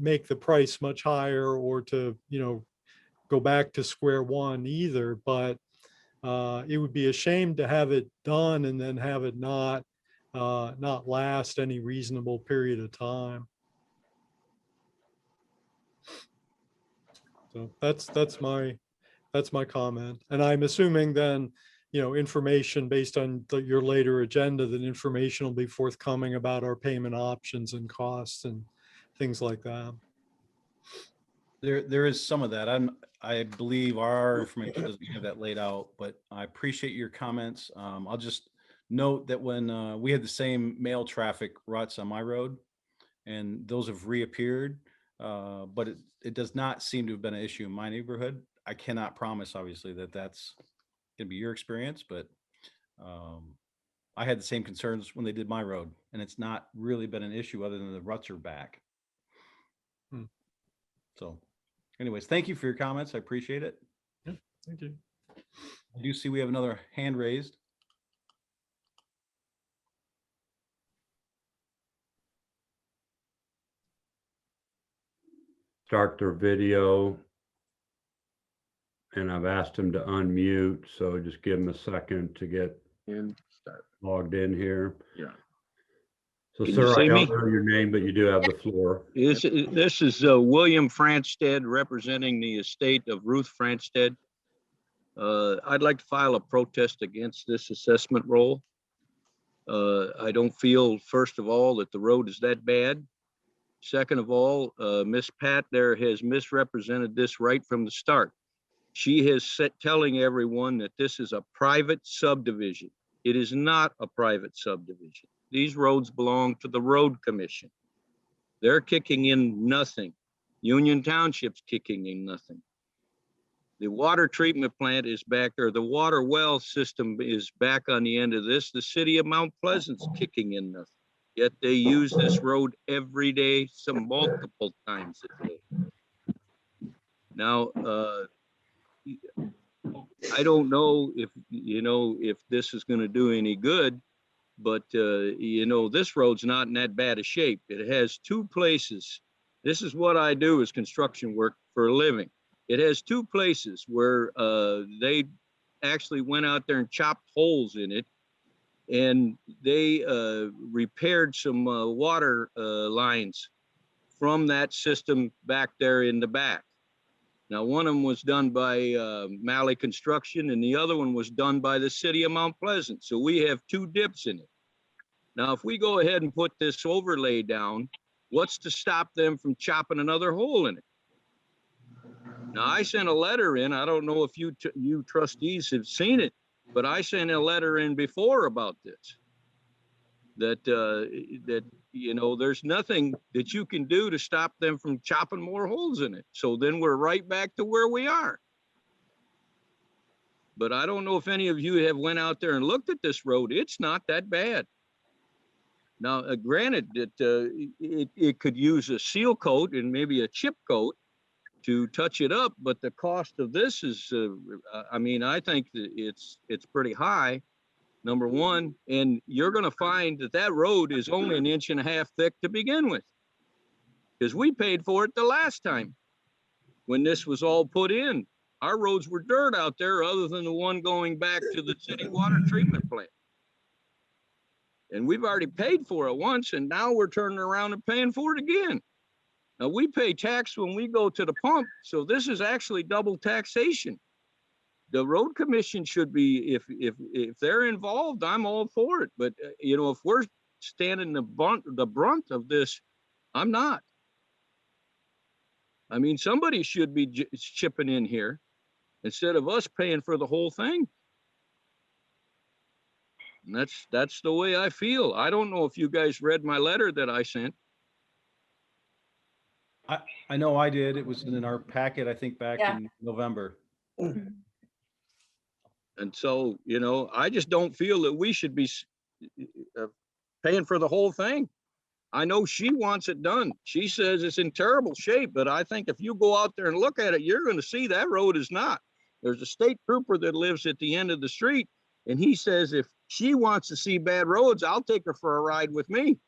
make the price much higher or to, go back to square one either, but it would be a shame to have it done and then have it not last any reasonable period of time. So that's my comment. And I'm assuming then, information based on your later agenda, that information will be forthcoming about our payment options and costs and things like that. There is some of that. I believe our information doesn't have that laid out, but I appreciate your comments. I'll just note that when we had the same mail traffic ruts on my road, and those have reappeared, but it does not seem to have been an issue in my neighborhood. I cannot promise, obviously, that that's going to be your experience, but I had the same concerns when they did my road, and it's not really been an issue other than the ruts are back. Hmm. So anyways, thank you for your comments. I appreciate it. Yeah, thank you. I do see we have another hand raised. Start their video. And I've asked them to unmute, so just give them a second to get And start. logged in here. Yeah. So Can you sir, I see me? don't know your name, but you do have the floor. This is William Franstead representing the estate of Ruth Franstead. I'd like to file a protest against this assessment roll. I don't feel, first of all, that the road is that bad. Second of all, Miss Pat there has misrepresented this right from the start. She has telling everyone that this is a private subdivision. It is not a private subdivision. These roads belong to the road commission. They're kicking in nothing. Union Township's kicking in nothing. The water treatment plant is back there. The water well system is back on the end of this. The city of Mount Pleasant's kicking in nothing. Yet they use this road every day, some multiple times a day. Now, I don't know if, if this is going to do any good, but, this road's not in that bad a shape. It has two places. This is what I do is construction work for a living. It has two places where they actually went out there and chopped holes in it, and they repaired some water lines from that system back there in the back. Now, one of them was done by Malley Construction, and the other one was done by the city of Mount Pleasant. So we have two dips in it. Now, if we go ahead and put this overlay down, what's to stop them from chopping another hole in it? Now, I sent a letter in. I don't know if you trustees have seen it, but I sent a letter in before about this. That there's nothing that you can do to stop them from chopping more holes in it. So then we're right back to where we are. But I don't know if any of you have went out there and looked at this road. It's not that bad. Now, granted that it could use a seal coat and maybe a chip coat to touch it up, but the cost of this is, I think that it's pretty high. Number one, and you're going to find that road is only 1.5 inches thick to begin with, because we paid for it the last time when this was all put in. Our roads were dirt out there, other than the one going back to the city water treatment plant. And we've already paid for it once, and now we're turning around and paying for it again. Now, we pay tax when we go to the pump, so this is actually double taxation. The road commission should be, if they're involved, I'm all for it. But if we're standing the brunt of this, I'm not. I mean, somebody should be chipping in here instead of us paying for the whole thing. And that's the way I feel. I don't know if you guys read my letter that I sent. I know I did. It was in our packet, I think back in November. And so, I just don't feel that we should be paying for the whole thing. I know she wants it done. She says it's in terrible shape, but I think if you go out there and look at it, you're going to see that road is not. There's a state trooper that lives at the end of the street, and he says if she wants to see bad roads, I'll take her for a ride with me.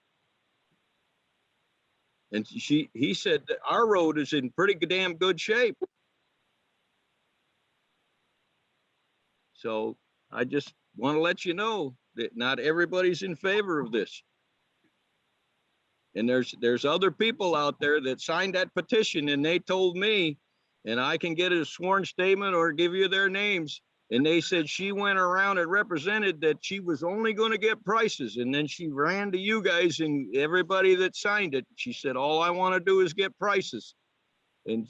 And he said that our road is in pretty damn good shape. So I just want to let you know that not everybody's in favor of this. And there's other people out there that signed that petition, and they told me, and I can get a sworn statement or give you their names. And they said she went around and represented that she was only going to get prices. And then she ran to you guys and everybody that signed it. She said, all I want to do is get prices and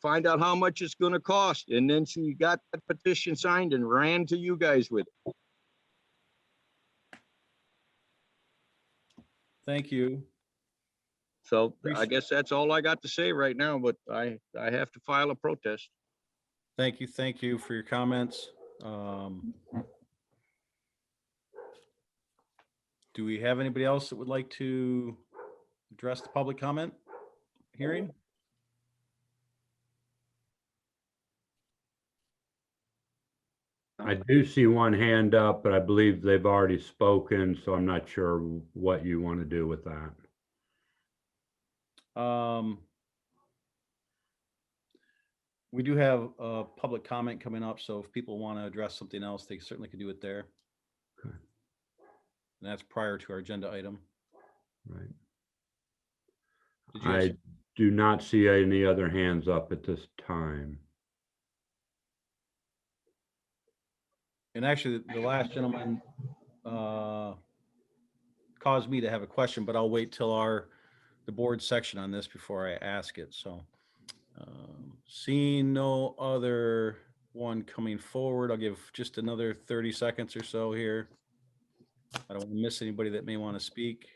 find out how much it's going to cost. And then she got that petition signed and ran to you guys with it. Thank you. So I guess that's all I got to say right now, but I have to file a protest. Thank you for your comments. Do we have anybody else that would like to address the public comment hearing? I do see one hand up, but I believe they've already spoken, so I'm not sure what you want to do with that. We do have a public comment coming up, so if people want to address something else, they certainly could do it there. Okay. And that's prior to our agenda item. Right. Did you have I do not see any other hands up at this time. And actually, the last gentleman caused me to have a question, but I'll wait till the board section on this before I ask it. So seeing no other one coming forward, I'll give just another 30 seconds or so here. I don't want to miss anybody that may want to speak.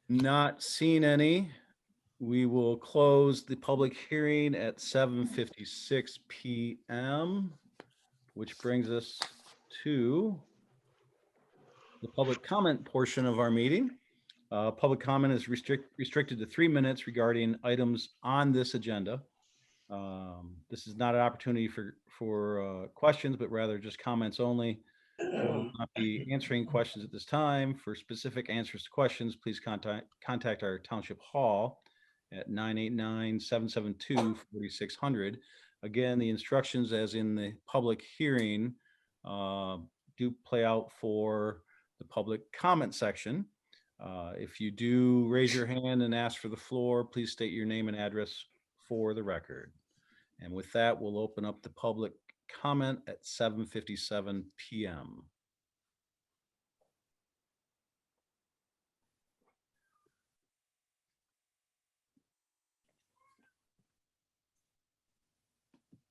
Not seeing any. We will close the public hearing at 7:56 p.m., which brings us to the public comment portion of our meeting. Public comment is restricted to 3 minutes regarding items on this agenda. This is not an opportunity for questions, but rather just comments only. We will not be answering questions at this time. For specific answers to questions, please contact our Township Hall at 989-772-4600. Again, the instructions as in the public hearing do play out for the public comment section. If you do raise your hand and ask for the floor, please state your name and address for the record. And with that, we'll open up the public comment at 7:57 p.m.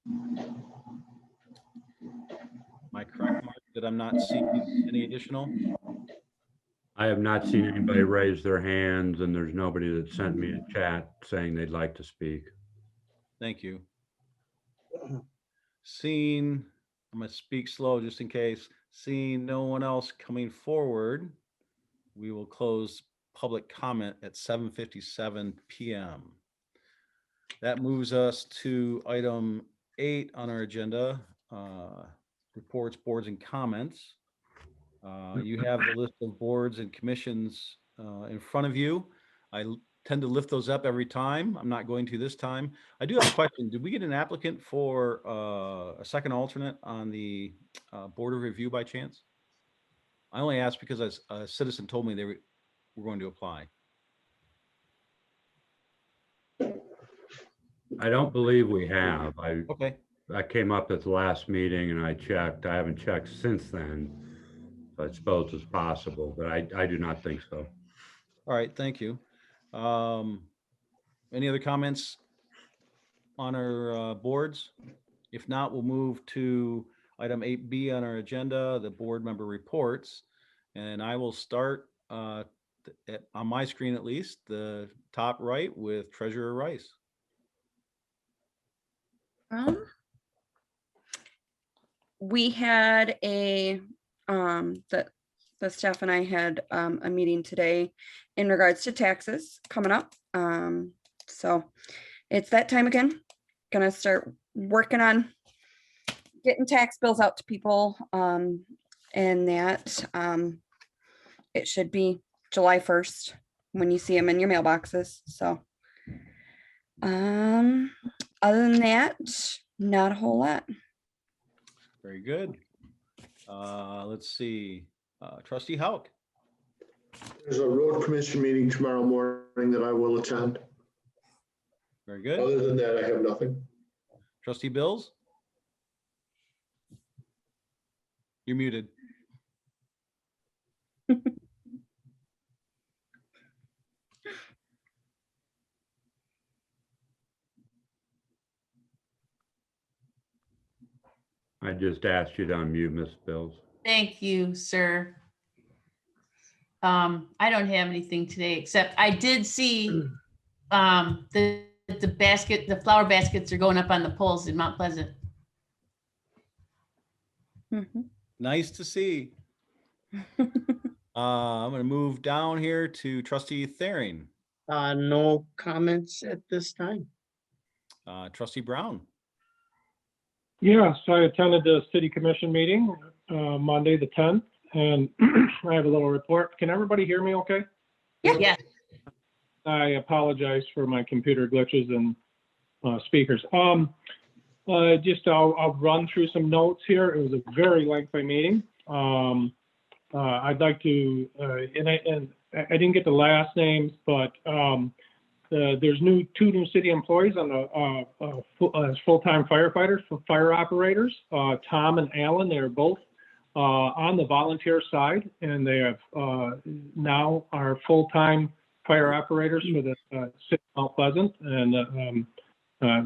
Am I correct, Mark, that I'm not seeing any additional? I have not seen anybody raise their hands, and there's nobody that sent me a chat saying they'd like to speak. Thank you. Seeing, I'm going to speak slow just in case. Seeing no one else coming forward, we will close public comment at 7:57 p.m. That moves us to item 8 on our agenda, reports, boards, and comments. You have the list of boards and commissions in front of you. I tend to lift those up every time. I'm not going to this time. I do have a question. Did we get an applicant for a second alternate on the Board of Review by chance? I only asked because a citizen told me they were going to apply. I don't believe we have. Okay. I came up at the last meeting and I checked. I haven't checked since then. I suppose it's possible, but I do not think so. All right, thank you. Any other comments on our boards? If not, we'll move to item 8B on our agenda, the board member reports. And I will start on my screen, at least, the top right with Treasurer Rice. We had the staff and I had a meeting today in regards to taxes coming up. So it's that time again. Gonna start working on getting tax bills out to people. And that it should be July 1st when you see them in your mailboxes. So other than that, not a whole lot. Very good. Let's see. Trustee Hauk. There's a road commission meeting tomorrow morning that I will attend. Very good. Other than that, I have nothing. Trustee Bills? You're muted. I just asked you to unmute, Ms. Bills. Thank you, sir. I don't have anything today, except I did see the the flower baskets are going up on the poles in Mount Pleasant. Nice to see. I'm going to move down here to Trustee Thering. No comments at this time. Trustee Brown. Yes, I attended the city commission meeting Monday, the 10th, and I have a little report. Can everybody hear me okay? Yeah. I apologize for my computer glitches and speakers. I'll run through some notes here. It was a very lengthy meeting. I'd like to, and I didn't get the last names, but there's two new city employees on the as full-time firefighters for fire operators. Tom and Alan, they're both on the volunteer side, and they have now are full-time fire operators for the city of Mount Pleasant, and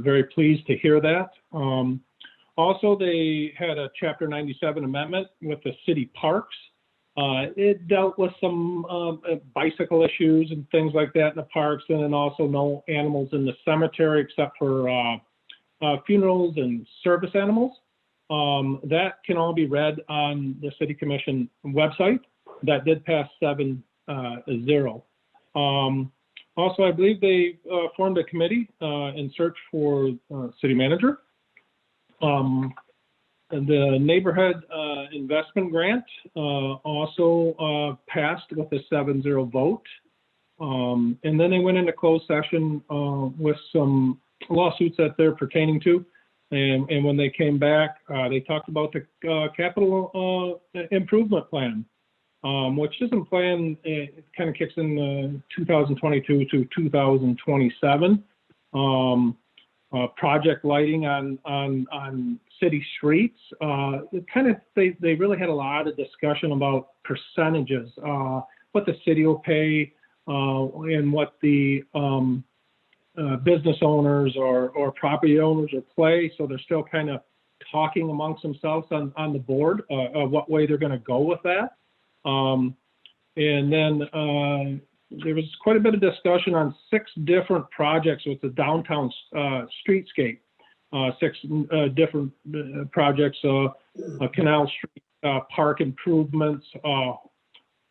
very pleased to hear that. Also, they had a Chapter 97 amendment with the city parks. It dealt with some bicycle issues and things like that in the parks, and then also no animals in the cemetery except for funerals and service animals. That can all be read on the City Commission website. That did pass 7-0. Also, I believe they formed a committee in search for city manager. And the neighborhood investment grant also passed with a 7-0 vote. And then they went into closed session with some lawsuits that they're pertaining to. And when they came back, they talked about the capital improvement plan, which isn't plan, it kind of kicks in 2022 to 2027. Project lighting on city streets. They really had a lot of discussion about percentages, what the city will pay, and what the business owners or property owners will pay. So they're still kind of talking amongst themselves on the board what way they're going to go with that. And then there was quite a bit of discussion on 6 different projects with the downtown streetscape. 6 different projects, Canal Street park improvements,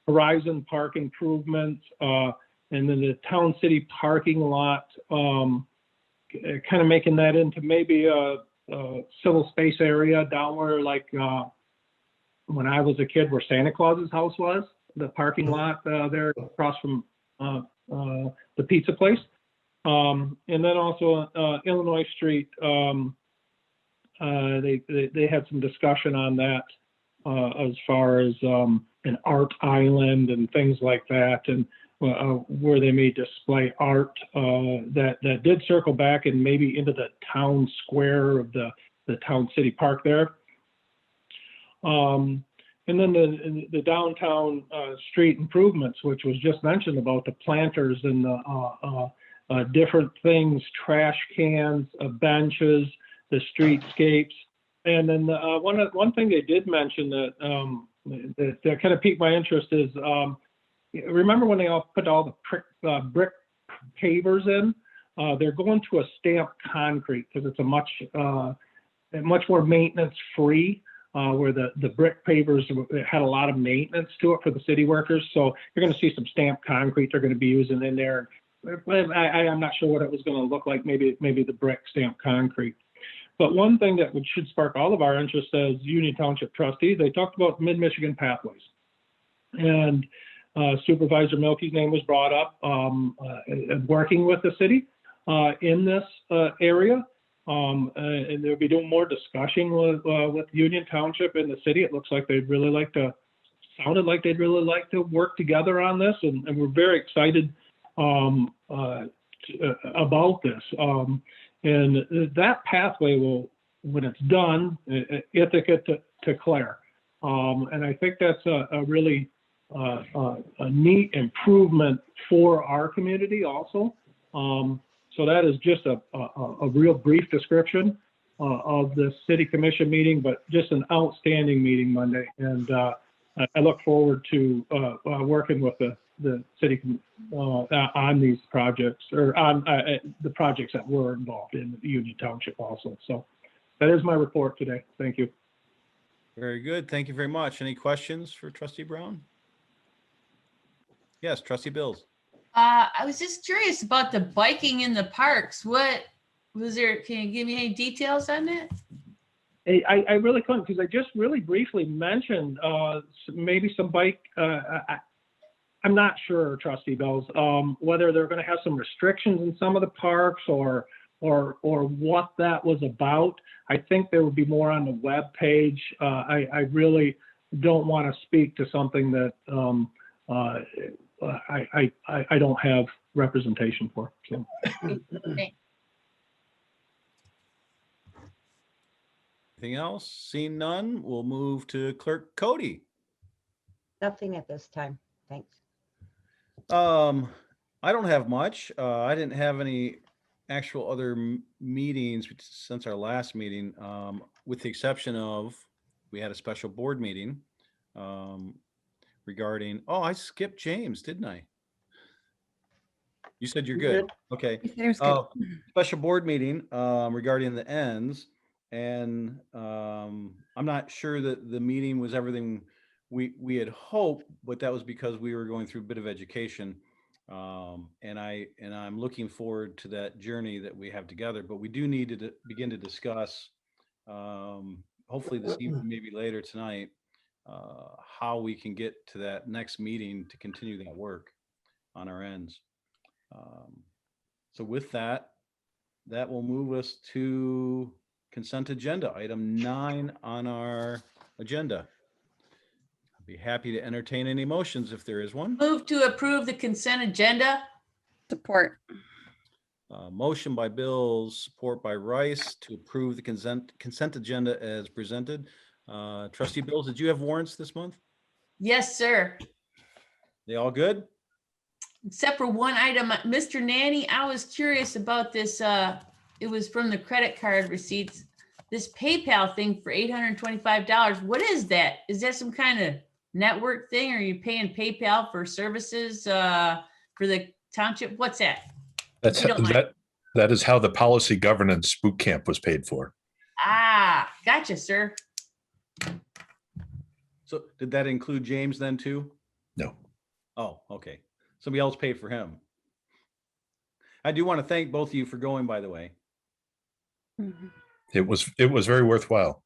Horizon Park improvements, and then the Town City parking lot, kind of making that into maybe a civil space area down where, like, when I was a kid, where Santa Claus's house was, the parking lot there across from the pizza place. And then also Illinois Street, they had some discussion on that as far as an art island and things like that, and where they may display art that did circle back and maybe into the town square of the town city park there. And then the downtown street improvements, which was just mentioned about the planters and the different things, trash cans, benches, the streetscapes. And then one thing they did mention that kind of piqued my interest is, remember when they all put all the brick pavers in? They're going to a stamped concrete because it's a much more maintenance free. Where the brick pavers had a lot of maintenance to it for the city workers. So you're going to see some stamped concrete they're going to be using in there. I'm not sure what it was going to look like, maybe the brick stamped concrete. But one thing that should spark all of our interest as Union Township trustees, they talked about mid-Michigan pathways. And Supervisor Milkey's name was brought up, working with the city in this area. And they'll be doing more discussion with Union Township and the city. It looks like sounded like they'd really like to work together on this, and we're very excited about this. And that pathway will, when it's done, Ithaca to Clare. And I think that's a really a neat improvement for our community also. So that is just a real brief description of the city commission meeting, but just an outstanding meeting Monday. And I look forward to working with the the city on these projects, or on the projects that we're involved in Union Township also. So that is my report today. Thank you. Very good. Thank you very much. Any questions for Trustee Brown? Yes, Trustee Bills. I was just curious about the biking in the parks. What was there? Can you give me any details on that? I really couldn't, because I just really briefly mentioned maybe some bike. I'm not sure, Trustee Bills, whether they're going to have some restrictions in some of the parks or what that was about. I think there would be more on the web page. I really don't want to speak to something that I don't have representation for. So. Anything else? Seeing none, we'll move to Clerk Cody. Nothing at this time. Thanks. I don't have much. I didn't have any actual other meetings since our last meeting, with the exception of we had a special board meeting regarding, oh, I skipped James, didn't I? You said you're good. Okay. Special board meeting regarding the ends. And I'm not sure that the meeting was everything we had hoped, but that was because we were going through a bit of education. And I'm looking forward to that journey that we have together, but we do need to begin to discuss, hopefully this evening, maybe later tonight, how we can get to that next meeting to continue that work on our ends. So with that, that will move us to consent agenda, item 9 on our agenda. I'd be happy to entertain any motions if there is one. Move to approve the consent agenda. Support. Motion by Bills, support by Rice to approve the consent agenda as presented. Trustee Bills, did you have warrants this month? Yes, sir. They all good? Except for one item. Mr. Nanny, I was curious about this. It was from the credit card receipts. This PayPal thing for $825. What is that? Is that some kind of network thing? Or are you paying PayPal for services for the township? What's that? That is how the policy governance boot camp was paid for. Ah, gotcha, sir. So did that include James then too? No. Oh, okay. Somebody else paid for him. I do want to thank both of you for going, by the way. Mm-hmm. It was very worthwhile.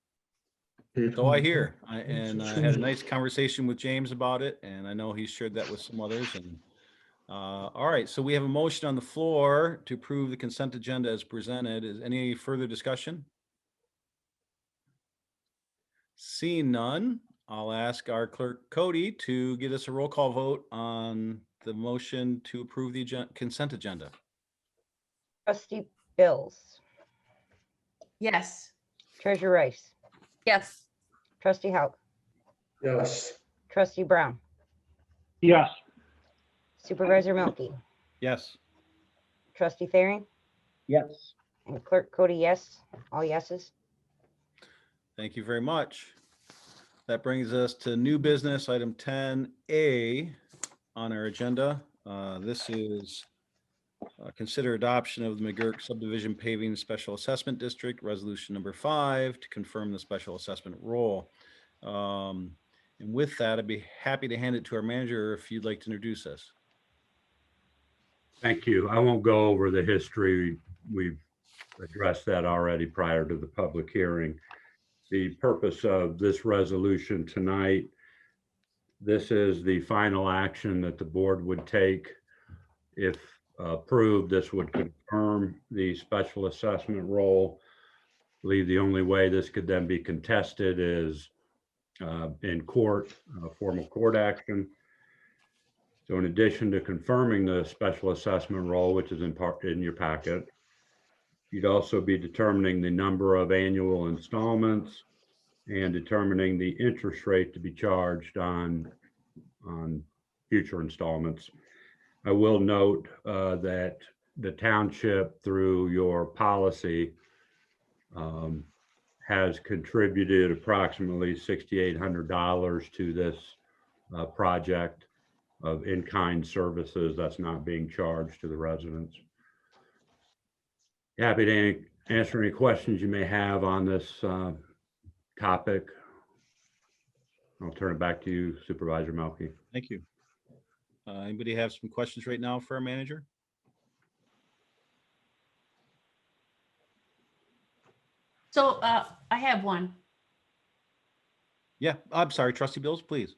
So I hear, and I had a nice conversation with James about it, and I know he shared that with some others. And all right, so we have a motion on the floor to approve the consent agenda as presented. Is any further discussion? Seeing none, I'll ask our clerk Cody to get us a roll call vote on the motion to approve the consent agenda. Trustee Bills. Yes. Treasurer Rice. Yes. Trustee Haug. Yes. Trustee Brown. Yes. Supervisor Milky. Yes. Trustee Thering. Yes. And Clerk Cody, yes. All yeses. Thank you very much. That brings us to new business, item 10A on our agenda. This is consider adoption of the Mcgirk Subdivision Paving Special Assessment District, Resolution number 5, to confirm the special assessment role. And with that, I'd be happy to hand it to our manager if you'd like to introduce us. Thank you. I won't go over the history. We've addressed that already prior to the public hearing. The purpose of this resolution tonight, this is the final action that the board would take. If approved, this would confirm the special assessment role. I believe the only way this could then be contested is in court, formal court action. So in addition to confirming the special assessment role, which is in your packet, you'd also be determining the number of annual installments and determining the interest rate to be charged on future installments. I will note that the township, through your policy, has contributed approximately $6,800 to this project. of in-kind services that's not being charged to the residents. Happy to answer any questions you may have on this topic. I'll turn it back to you, Supervisor Melky. Thank you. Anybody have some questions right now for our manager? So I have one. Yeah, I'm sorry, Trustee Bills, please.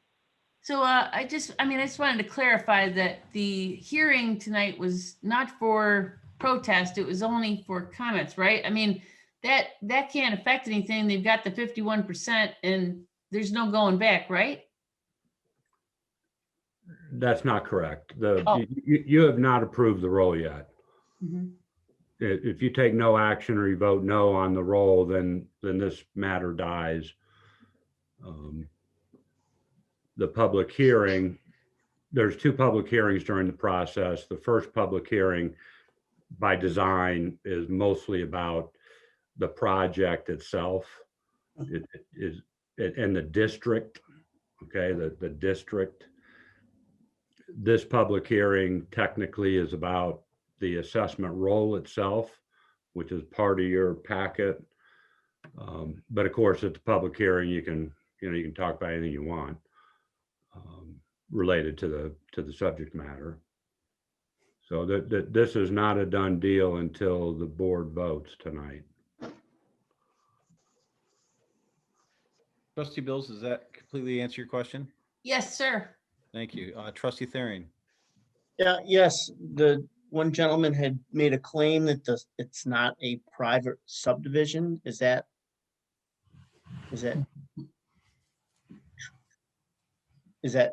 So I just wanted to clarify that the hearing tonight was not for protest. It was only for comments, right? I mean, that can't affect anything. They've got the 51% and there's no going back, right? That's not correct. Oh. You have not approved the roll yet. Mhm. If you take no action or you vote no on the roll, then this matter dies. The public hearing, there's 2 public hearings during the process. The first public hearing by design is mostly about the project itself. It is in the district, okay, the district. This public hearing technically is about the assessment roll itself, which is part of your packet. But of course, at the public hearing, you can talk about anything you want related to the subject matter. So this is not a done deal until the board votes tonight. Trustee Bills, does that completely answer your question? Yes, sir. Thank you. Trustee Therian. Yeah, yes, the one gentleman had made a claim that it's not a private subdivision. Is that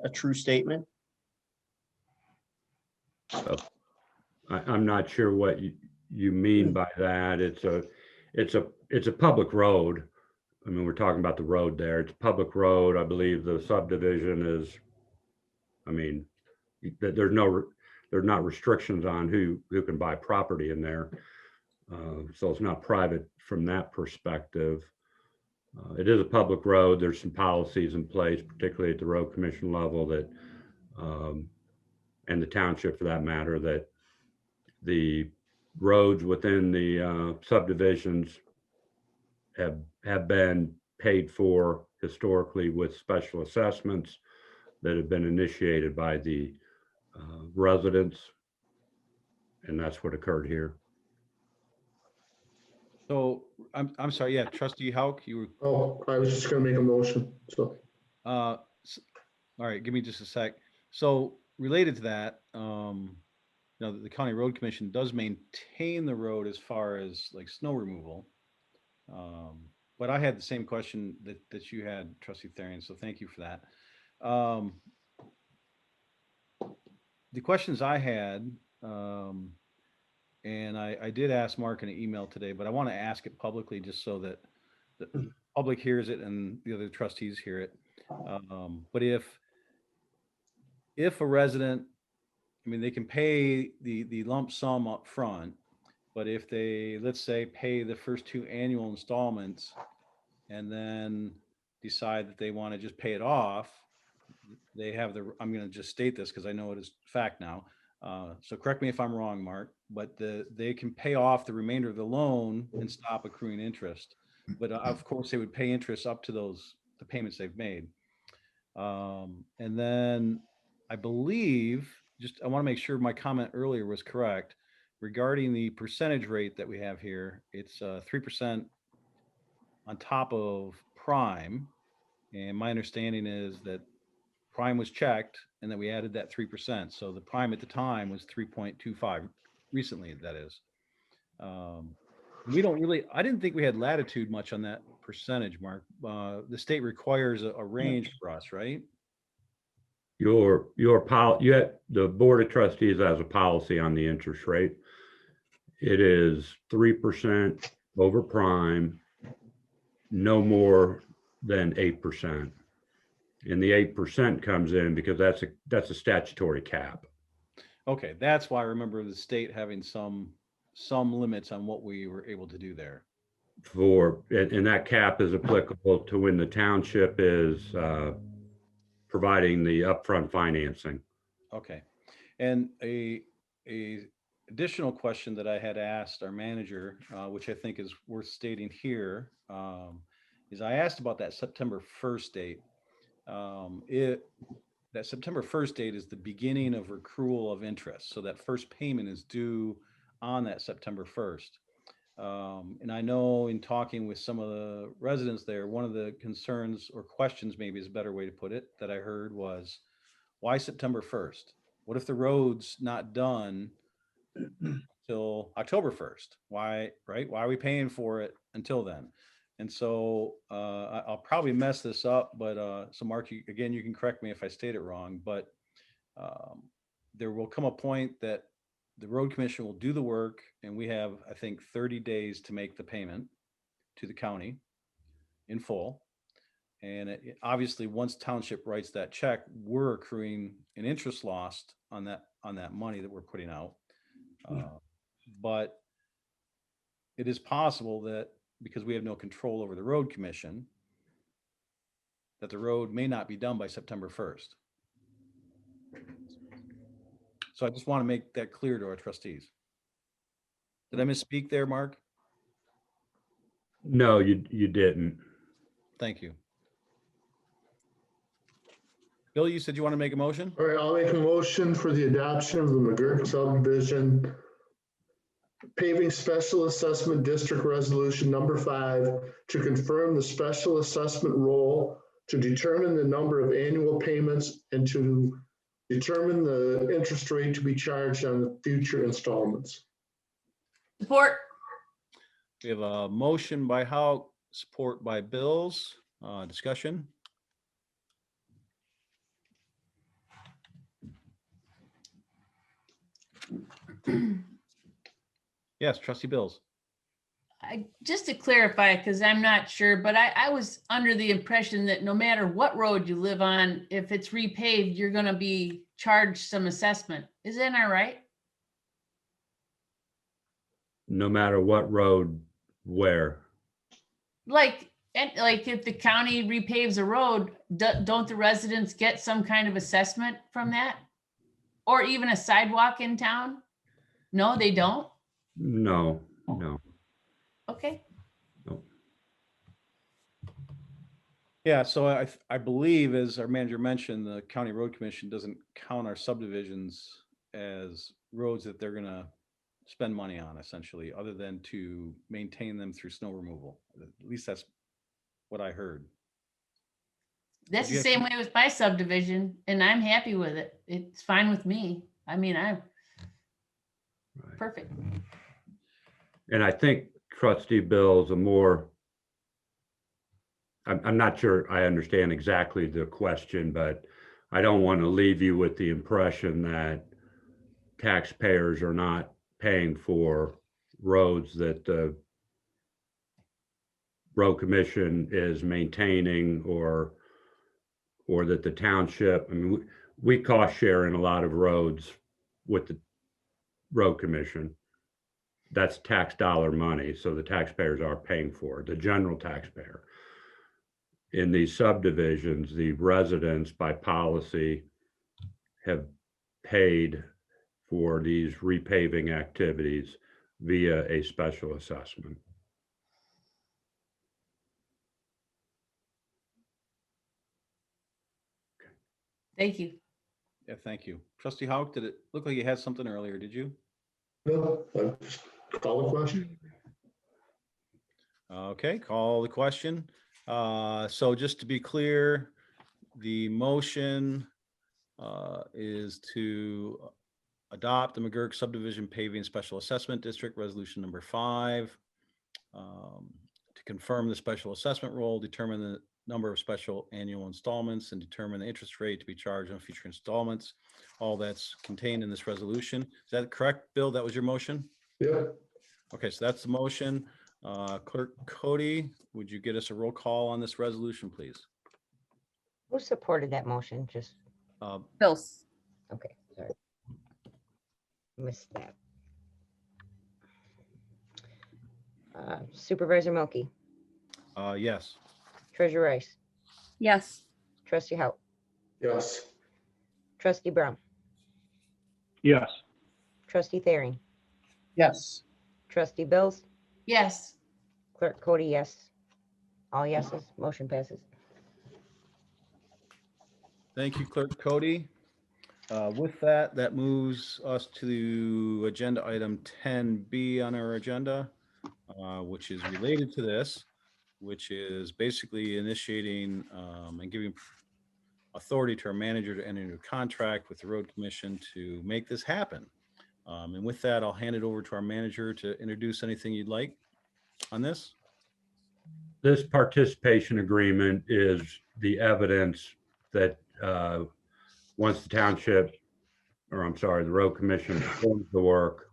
a true statement? I'm not sure what you mean by that. It's a public road. I mean, we're talking about the road there. It's a public road. I believe the subdivision is, I mean, there's not restrictions on who can buy property in there. So it's not private from that perspective. It is a public road. There's some policies in place, particularly at the road commission level that, and the township for that matter, that the roads within the subdivisions have been paid for historically with special assessments that have been initiated by the residents. And that's what occurred here. So I'm sorry. Yeah, Trustee Hauk, you were. Oh, I was just going to make a motion. So, all right, give me just a sec. So related to that, the County Road Commission does maintain the road as far as like snow removal. But I had the same question that you had, Trustee Therian, so thank you for that. The questions I had, and I did ask Mark in an email today, but I want to ask it publicly just so that the public hears it and the other trustees hear it. But if a resident, I mean, they can pay the lump sum up front, but if they, let's say, pay the first 2 annual installments and then decide that they want to just pay it off, they have I'm going to just state this because I know it is fact now. So correct me if I'm wrong, Mark, but they can pay off the remainder of the loan and stop accruing interest. But of course, they would pay interest up to the payments they've made. And then I believe, I want to make sure my comment earlier was correct regarding the percentage rate that we have here. It's 3% on top of prime. And my understanding is that prime was checked and that we added that 3%. So the prime at the time was 3.25 recently, that is. We don't really, I didn't think we had latitude much on that percentage, Mark. The state requires a range for us, right? The Board of Trustees has a policy on the interest rate. It is 3% over prime, no more than 8%. And the 8% comes in because that's a statutory cap. Okay, that's why I remember the state having some limits on what we were able to do there. And that cap is applicable to when the township is providing the upfront financing. Okay. And a additional question that I had asked our manager, which I think is worth stating here, is I asked about that September 1st date. That September 1st date is the beginning of accrual of interest. So that first payment is due on that September 1st. And I know in talking with some of the residents there, one of the concerns or questions, maybe is a better way to put it, that I heard was, why September 1st? What if the road's not done till October 1st? Why, right? Why are we paying for it until then? And so I'll probably mess this up, but so Mark, again, you can correct me if I state it wrong, but there will come a point that the road commission will do the work, and we have, I think, 30 days to make the payment to the county in full. And obviously, once Township writes that check, we're accruing an interest loss on that money that we're putting out. But it is possible that because we have no control over the road commission, that the road may not be done by September 1st. So I just want to make that clear to our trustees. Did I misspeak there, Mark? No, you didn't. Thank you. Bill, you said you want to make a motion? All right, I'll make a motion for the adoption of the Mcgirk subdivision paving special assessment district resolution number 5 to confirm the special assessment role, to determine the number of annual payments, and to determine the interest rate to be charged on the future installments. Support. We have a motion by Howe, support by Bills. Discussion. Yes, trustee Bills. Just to clarify, because I'm not sure, but I was under the impression that no matter what road you live on, if it's repaved, you're going to be charged some assessment. Isn't that right? No matter what road, where? Like if the county repaves a road, don't the residents get some kind of assessment from that? Or even a sidewalk in town? No, they don't? No. Okay. No. Yeah, so I believe, as our manager mentioned, the county road commission doesn't count our subdivisions as roads that they're gonna spend money on, essentially, other than to maintain them through snow removal. At least that's what I heard. That's the same way with my subdivision, and I'm happy with it. It's fine with me. I mean, perfect. And I think trustee Bill's I'm not sure I understand exactly the question, but I don't want to leave you with the impression that taxpayers are not paying for roads that the road commission is maintaining, or that the township, I mean, we cost share in a lot of roads with the road commission. That's tax dollar money, so the taxpayers are paying for it, the general taxpayer. In these subdivisions, the residents by policy have paid for these repaving activities via a special assessment. Thank you. Yeah, thank you. Trustee Houck, did it look like you had something earlier? Did you? No, just call the question. Okay, call the question. So just to be clear, the motion is to adopt the Mcgirk subdivision paving special assessment district resolution number 5, to confirm the special assessment role, determine the number of special annual installments, and determine the interest rate to be charged on future installments. All that's contained in this resolution. Is that correct, Bill? That was your motion? Yeah. Okay, so that's the motion. Clerk Cody, would you get us a roll call on this resolution, please? Who supported that motion? Just Bills. okay, sorry. Missed that. Supervisor Milky, Yes. Treasurer Rice, Yes. Trustee Howe, Yes. Trustee Brown, Yes. Trustee Thering, Yes. Trustee Bills, Yes. Clerk Cody, yes. All yeses, motion passes. Thank you, Clerk Cody. With that, that moves us to agenda item 10B on our agenda, which is related to this, which is basically initiating and giving authority to our manager to enter into a contract with the road commission to make this happen. And with that, I'll hand it over to our manager to introduce anything you'd like on this. This participation agreement is the evidence that once the township, or I'm sorry, the road commission performs the work,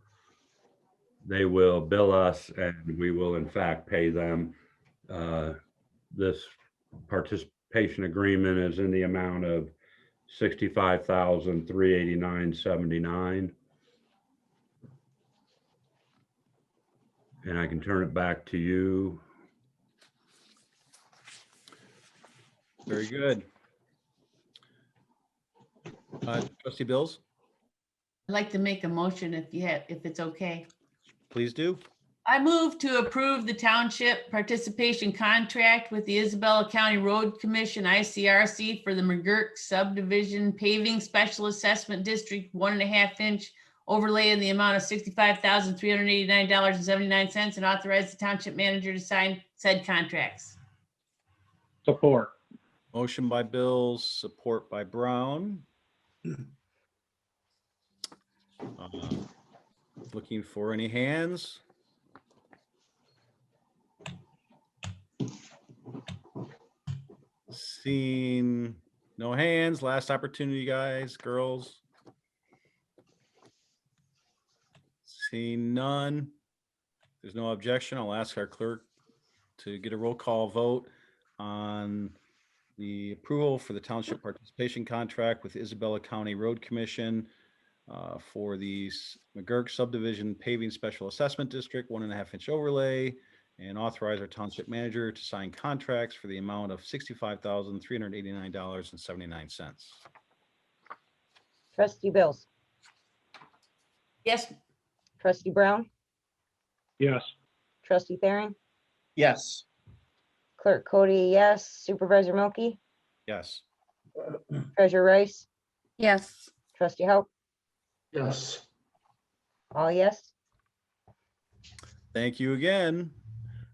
they will bill us and we will in fact pay them. This participation agreement is in the amount of $65,389.79. And I can turn it back to you. Very good. Trustee Bills, I'd like to make a motion if it's okay. please do. I move to approve the township participation contract with the Isabella County Road Commission, ICRC, for the Mcgirk Subdivision Paving Special Assessment District 1.5 inch overlay in the amount of $65,389.79 and authorize the township manager to sign said contracts. Support. Motion by Bills, support by Brown. Looking for any hands? Seeing no hands, last opportunity, guys, girls. Seeing none. There's no objection. I'll ask our clerk to get a roll call vote on the approval for the township participation contract with Isabella County Road Commission for the Mcgirk Subdivision Paving Special Assessment District 1.5 inch overlay, and authorize our township manager to sign contracts for the amount of $65,389.79. Trustee Bills, Yes. Trustee Brown, Yes. Trustee Thering, Yes. Clerk Cody, yes. Supervisor Milky, Yes. Treasurer Rice, Yes. Trustee Hope, Yes. all yes. Thank you again.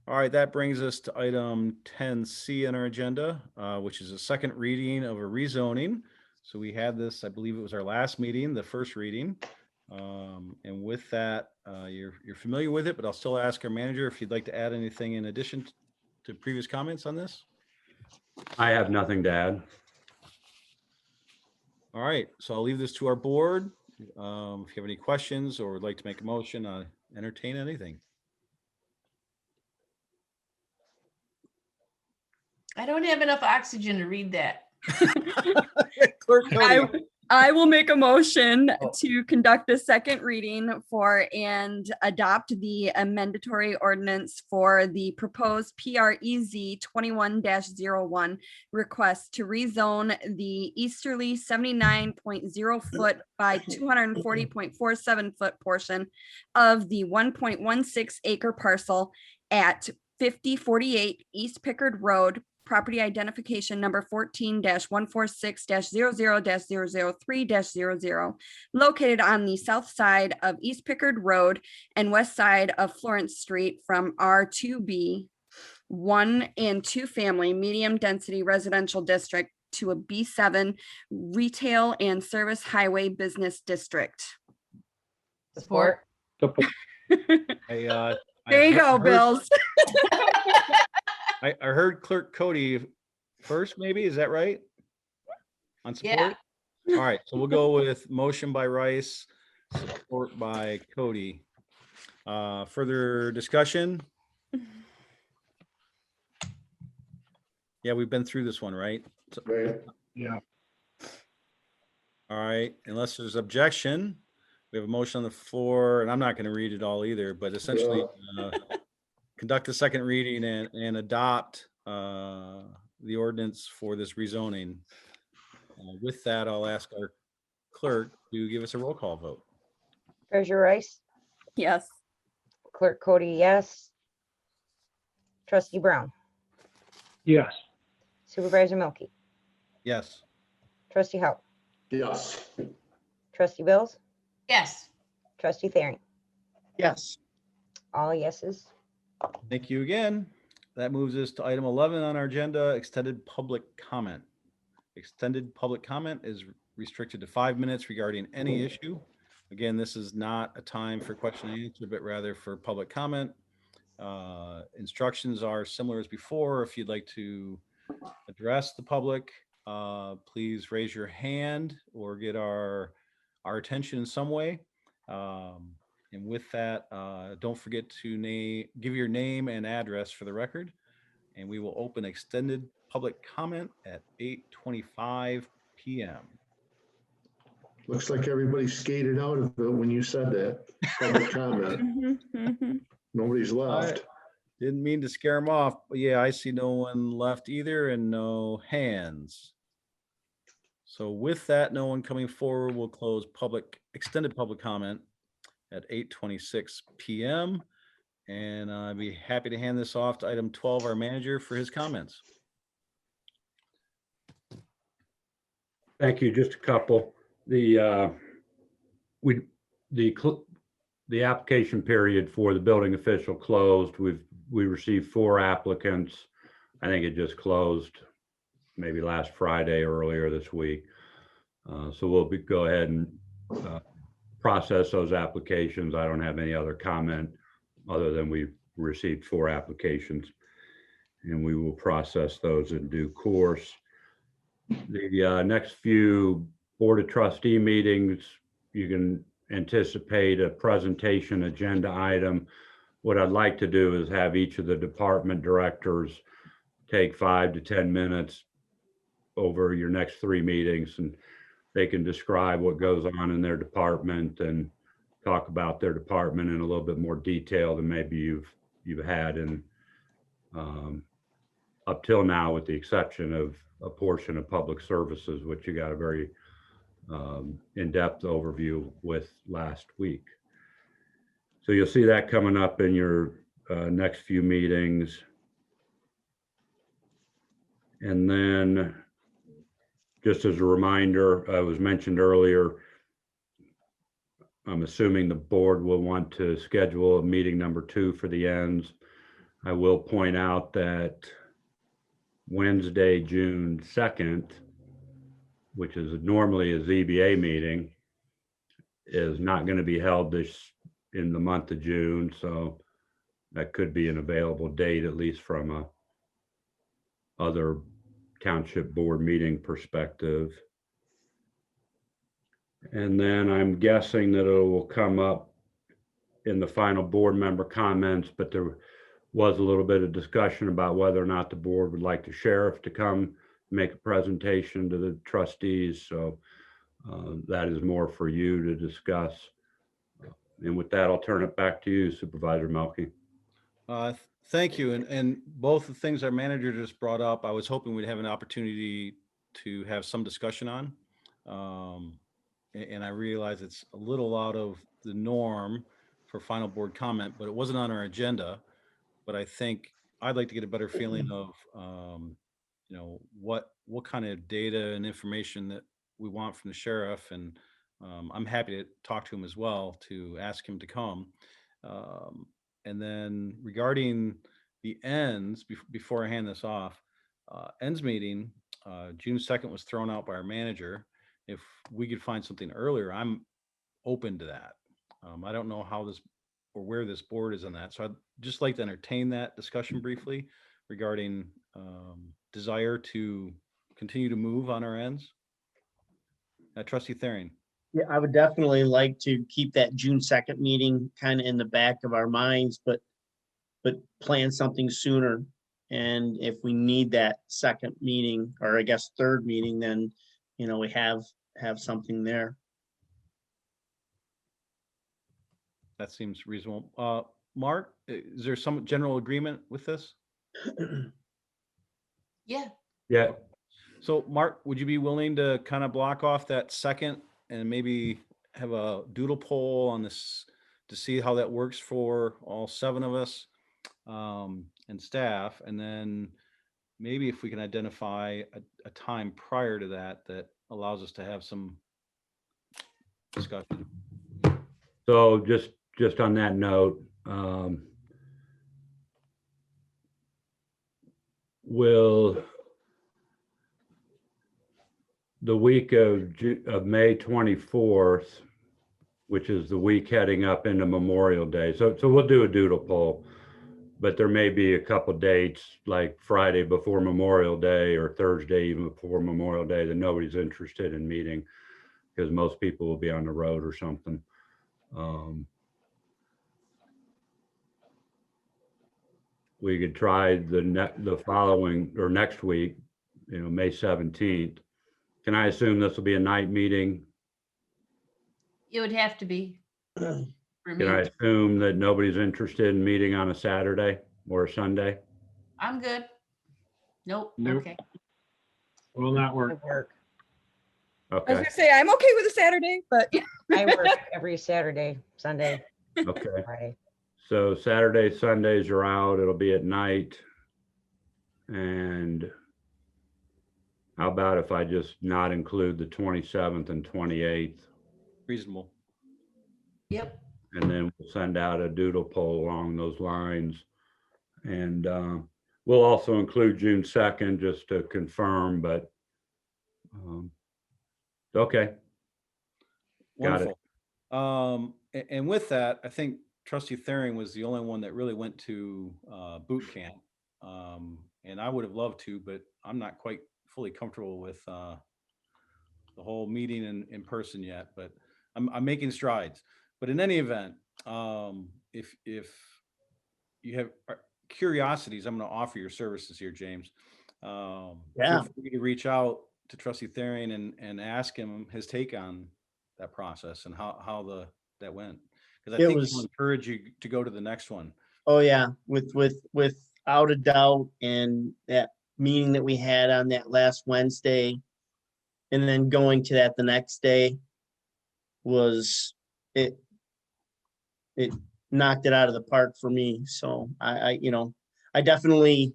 All right, that brings us to item 10C on our agenda, which is a second reading of a rezoning. So we had this, I believe it was our last meeting, the first reading. And with that, you're familiar with it, but I'll still ask our manager if you'd like to add anything in addition to previous comments on this. I have nothing to add. All right, so I'll leave this to our board. If you have any questions or would like to make a motion, entertain anything. I don't have enough oxygen to read that. Clerk Cody. I will make a motion to conduct a second reading for and adopt the amendatory ordinance for the proposed PREZ 21-01 request to rezone the easterly 79.0 foot by 240.47 foot portion of the 1.16 acre parcel at 5048 East Pickard Road, property identification number 14-146-00-003-00, located on the south side of East Pickard Road and west side of Florence Street from R2B 1 and 2 family medium density residential district to a B7 retail and service highway business district. Support. Hey, There you go, Bills. I heard Clerk Cody first, maybe, is that right? On support? All right, so we'll go with motion by Rice, support by Cody. Further discussion? Yeah, we've been through this one, right? Right. Yeah. All right, unless there's objection, we have a motion on the floor, and I'm not going to read it all either, but essentially conduct a second reading and adopt the ordinance for this rezoning. With that, I'll ask our clerk to give us a roll call vote. Treasurer Rice, Yes. Clerk Cody, yes. Trustee Brown, Yes. Supervisor Milky, Yes. Trustee Howe, Yes. Trustee Bills, Yes. Trustee Thering, Yes. all yeses. Thank you again. That moves us to item 11 on our agenda, extended public comment. Extended public comment is restricted to 5 minutes regarding any issue. Again, this is not a time for question and answer, but rather for public comment. Instructions are similar as before. If you'd like to address the public, please raise your hand or get our attention in some way. And with that, don't forget to give your name and address for the record. And we will open extended public comment at 8:25 p.m. Looks like everybody skated out of it when you said that. Public comment. Nobody's left. Didn't mean to scare them off, but yeah, I see no one left either and no hands. So with that, no one coming forward, we'll close extended public comment at 8:26 p.m. And I'd be happy to hand this off to item 12, our manager, for his comments. Thank you. Just a couple. The application period for the building official closed. We received 4 applicants. I think it just closed maybe last Friday, earlier this week. So we'll go ahead and process those applications. I don't have any other comment other than we received 4 applications, and we will process those in due course. The next few Board of Trustee meetings, you can anticipate a presentation agenda item. What I'd like to do is have each of the department directors take 5 to 10 minutes over your next 3 meetings, and they can describe what goes on in their department and talk about their department in a little bit more detail than maybe you've had in up till now, with the exception of a portion of public services, which you got a very in-depth overview with last week. So you'll see that coming up in your next few meetings. And then, just as a reminder, it was mentioned earlier, I'm assuming the board will want to schedule a meeting number 2 for the ends. I will point out that Wednesday, June 2nd, which is normally a ZBA meeting, is not going to be held in the month of June. So that could be an available date, at least from a other township board meeting perspective. And then I'm guessing that it will come up in the final board member comments, but there was a little bit of discussion about whether or not the board would like the sheriff to come make a presentation to the trustees. So that is more for you to discuss. And with that, I'll turn it back to you, Supervisor Melky. Thank you. And both the things our manager just brought up, I was hoping we'd have an opportunity to have some discussion on. And I realize it's a little out of the norm for final board comment, but it wasn't on our agenda. But I think I'd like to get a better feeling of, what kind of data and information that we want from the sheriff. And I'm happy to talk to him as well, to ask him to come. And then regarding the ends, before I hand this off, ends meeting, June 2nd was thrown out by our manager. If we could find something earlier, I'm open to that. I don't know how this or where this board is on that. So I'd just like to entertain that discussion briefly regarding desire to continue to move on our ends. Trustee Thering. Yeah, I would definitely like to keep that June 2nd meeting kind of in the back of our minds, but plan something sooner. And if we need that second meeting, or I guess third meeting, then, we have something there. That seems reasonable. Mark, is there some general agreement with this? Yeah. Yeah. So Mark, would you be willing to kind of block off that second and maybe have a doodle poll on this to see how that works for all 7 of us and staff. And then maybe if we can identify a time prior to that that allows us to have some discussion. So just on that note, will the week of May 24th, which is the week heading up into Memorial Day. So we'll do a doodle poll, but there may be a couple dates like Friday before Memorial Day or Thursday even before Memorial Day that nobody's interested in meeting because most people will be on the road or something. We could try the following or next week, May 17th. Can I assume this will be a night meeting? It would have to be. For Can me. I assume that nobody's interested in meeting on a Saturday or a Sunday? I'm good. Nope. Nope. Okay. Will not work. I work. I was Okay, gonna say, I'm okay with a Saturday, but I work every Saturday, Sunday, okay. Friday. So Saturday, Sundays are out. It'll be at night. And how about if I just not include the 27th and 28th? Reasonable. Yep. And then we'll send out a doodle poll along those lines. And we'll also include June 2nd just to confirm, but okay. Got it. Wonderful. And with that, I think Trustee Thering was the only one that really went to boot camp. And I would have loved to, but I'm not quite fully comfortable with the whole meeting in person yet, but I'm making strides. But in any event, if you have curiosities, I'm going to offer your services here, James. Yeah. Feel free to reach out to Trustee Thering and ask him his take on that process and how that went. Because I think he'll encourage you to go to the next one. Oh yeah, without a doubt. And that meeting that we had on that last Wednesday and then going to that the next day was it knocked it out of the park for me. So I definitely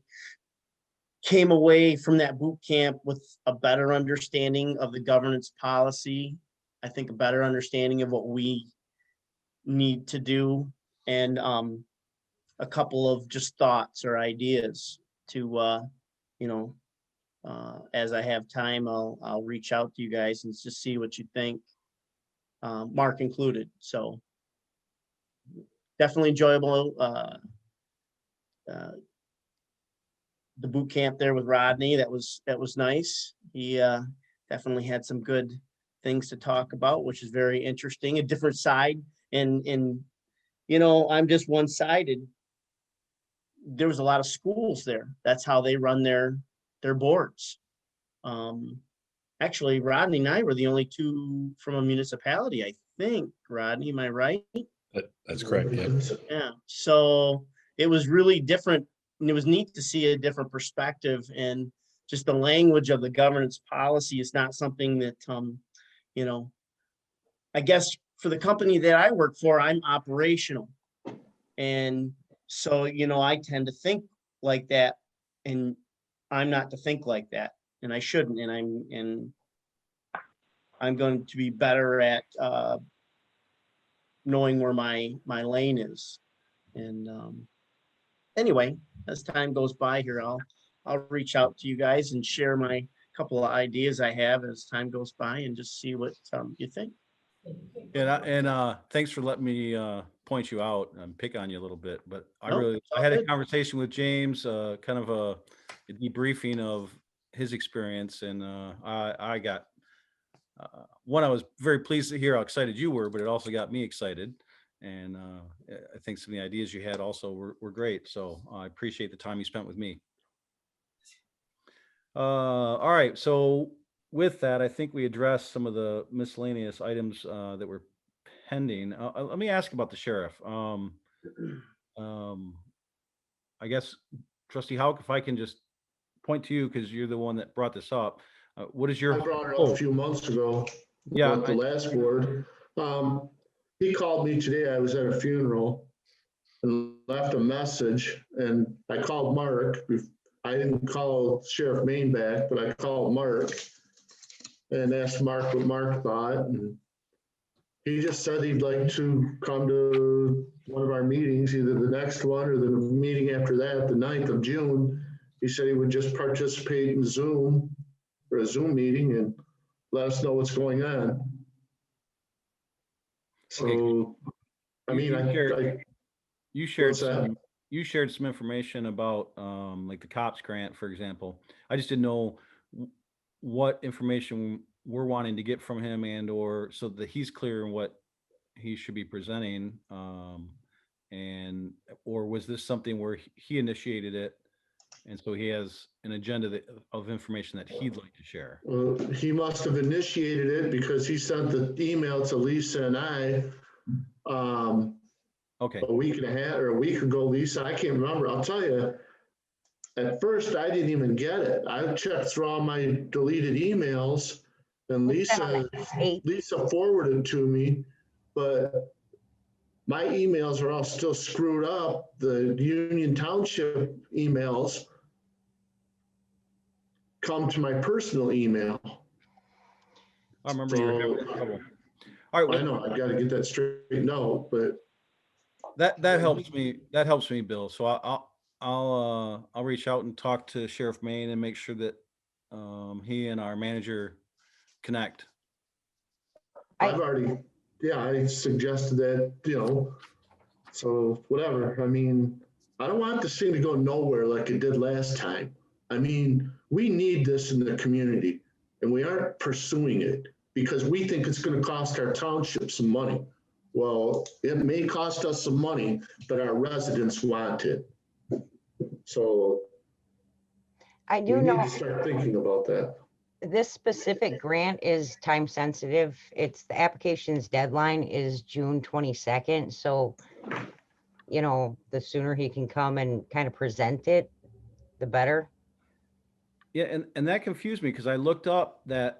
came away from that boot camp with a better understanding of the governance policy. I think a better understanding of what we need to do, and a couple of just thoughts or ideas to as I have time, I'll reach out to you guys and just see what you think, Mark included. So definitely enjoyable. The boot camp there with Rodney, that was nice. He definitely had some good things to talk about, which is very interesting, a different side. And I'm just one-sided. There was a lot of schools there. That's how they run their boards. Actually, Rodney and I were the only two from a municipality, I think. Rodney, am I right? That's correct. Yeah. Yeah. So it was really different, and it was neat to see a different perspective, and just the language of the governance policy is not something that I guess for the company that I work for, I'm operational. And so, I tend to think like that, and I'm not to think like that, and I shouldn't. And I'm going to be better at knowing where my lane is. And anyway, as time goes by here, I'll reach out to you guys and share my couple of ideas I have as time goes by, and just see what you think. And thanks for letting me point you out and pick on you a little bit. But I Nope, had a good. conversation with James, kind of a debriefing of his experience, and I got one. I was very pleased to hear how excited you were, but it also got me excited. And I think some of the ideas you had also were great. So I appreciate the time you spent with me. All right. So with that, I think we addressed some of the miscellaneous items that were pending. Let me ask about the sheriff. I guess, Trustee Hauk, if I can just point to you, because you're the one that brought this up. What is your I brought it up a few months ago. Yeah, about the last board. He called me today. I was at a funeral and left a message, and I called Mark. I didn't call Sheriff Main back, but I called Mark and asked Mark what Mark thought. And he just said he'd like to come to one of our meetings, either the next one or the meeting after that, the 9th of June. He said he would just participate in Zoom or a Zoom meeting and let us know what's going on. So, Okay. I mean, you shared what's that? some information about like the COPS grant, for example. I just didn't know what information we're wanting to get from him, and or so that he's clear in what he should be presenting, and or was this something where he initiated it, and so he has an agenda of information that he'd like to share? Well, he must have initiated it because he sent the email to Lisa and I okay, a week and a half or a week ago. Lisa, I can't remember. I'll tell you, at first I didn't even get it. I checked through all my deleted emails, and Lisa forwarded to me, but my emails are all still screwed up. The Union Township emails come to my personal email. I remember you were having trouble. All right, I know, I gotta get that straightened out, but that helps me. That helps me, Bill. So I'll reach out and talk to Sheriff Main and make sure that he and our manager connect. I've already, yeah, I suggested that, so whatever. I mean, I don't want this thing to go nowhere like it did last time. I mean, we need this in the community, and we aren't pursuing it because we think it's going to cost our township some money. Well, it may cost us some money, but our residents want it. So I do we know need to start thinking about that. this specific grant is time sensitive. It's the application's deadline is June 22nd. So, the sooner he can come and kind of present it, the better. Yeah, and that confused me because I looked up that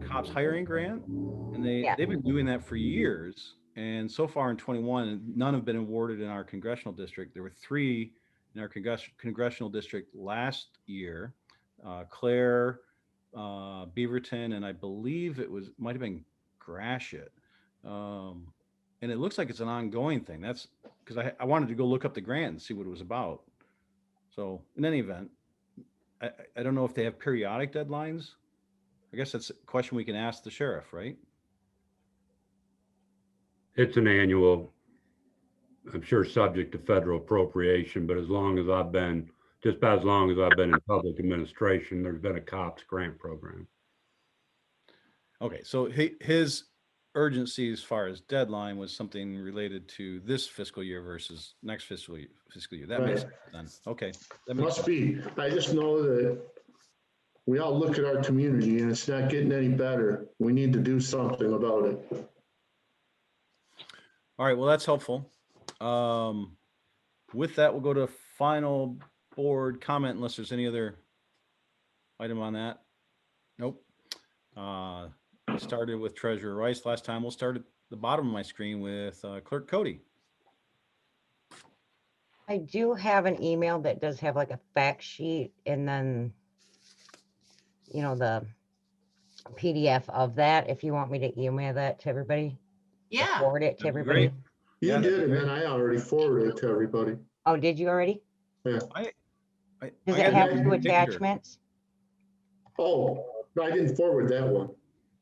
cops hiring grant, and they've been doing that for years. And so far in 21, none have been awarded in our congressional district. There were 3 in our congressional district last year: Clare, Beaverton, and I believe might have been Gratiot. And it looks like it's an ongoing thing. That's because I wanted to go look up the grant and see what it was about. So in any event, I don't know if they have periodic deadlines. I guess that's a question we can ask the sheriff, right? It's an annual, I'm sure subject to federal appropriation, but just about as long as I've been in public administration, there's been a COPS grant program. Okay, so his urgency as far as deadline was something related to this fiscal year versus next fiscal year. That makes sense then. Okay. That makes Must be. I just know that we all look at our community and it's not getting any better. We need to do something about it. All right, well, that's helpful. With that, we'll go to final board comment unless there's any other item on that. Nope. We started with Treasurer Rice last time. We'll start at the bottom of my screen with Clerk Cody. I do have an email that does have like a fact sheet and then, the PDF of that, if you want me to email that to everybody. Yeah. Forward it to everybody. You did, and then I already forwarded it to everybody. Oh, did you already? Yeah. Does it have 2 attachments? Oh, no, I didn't forward that one.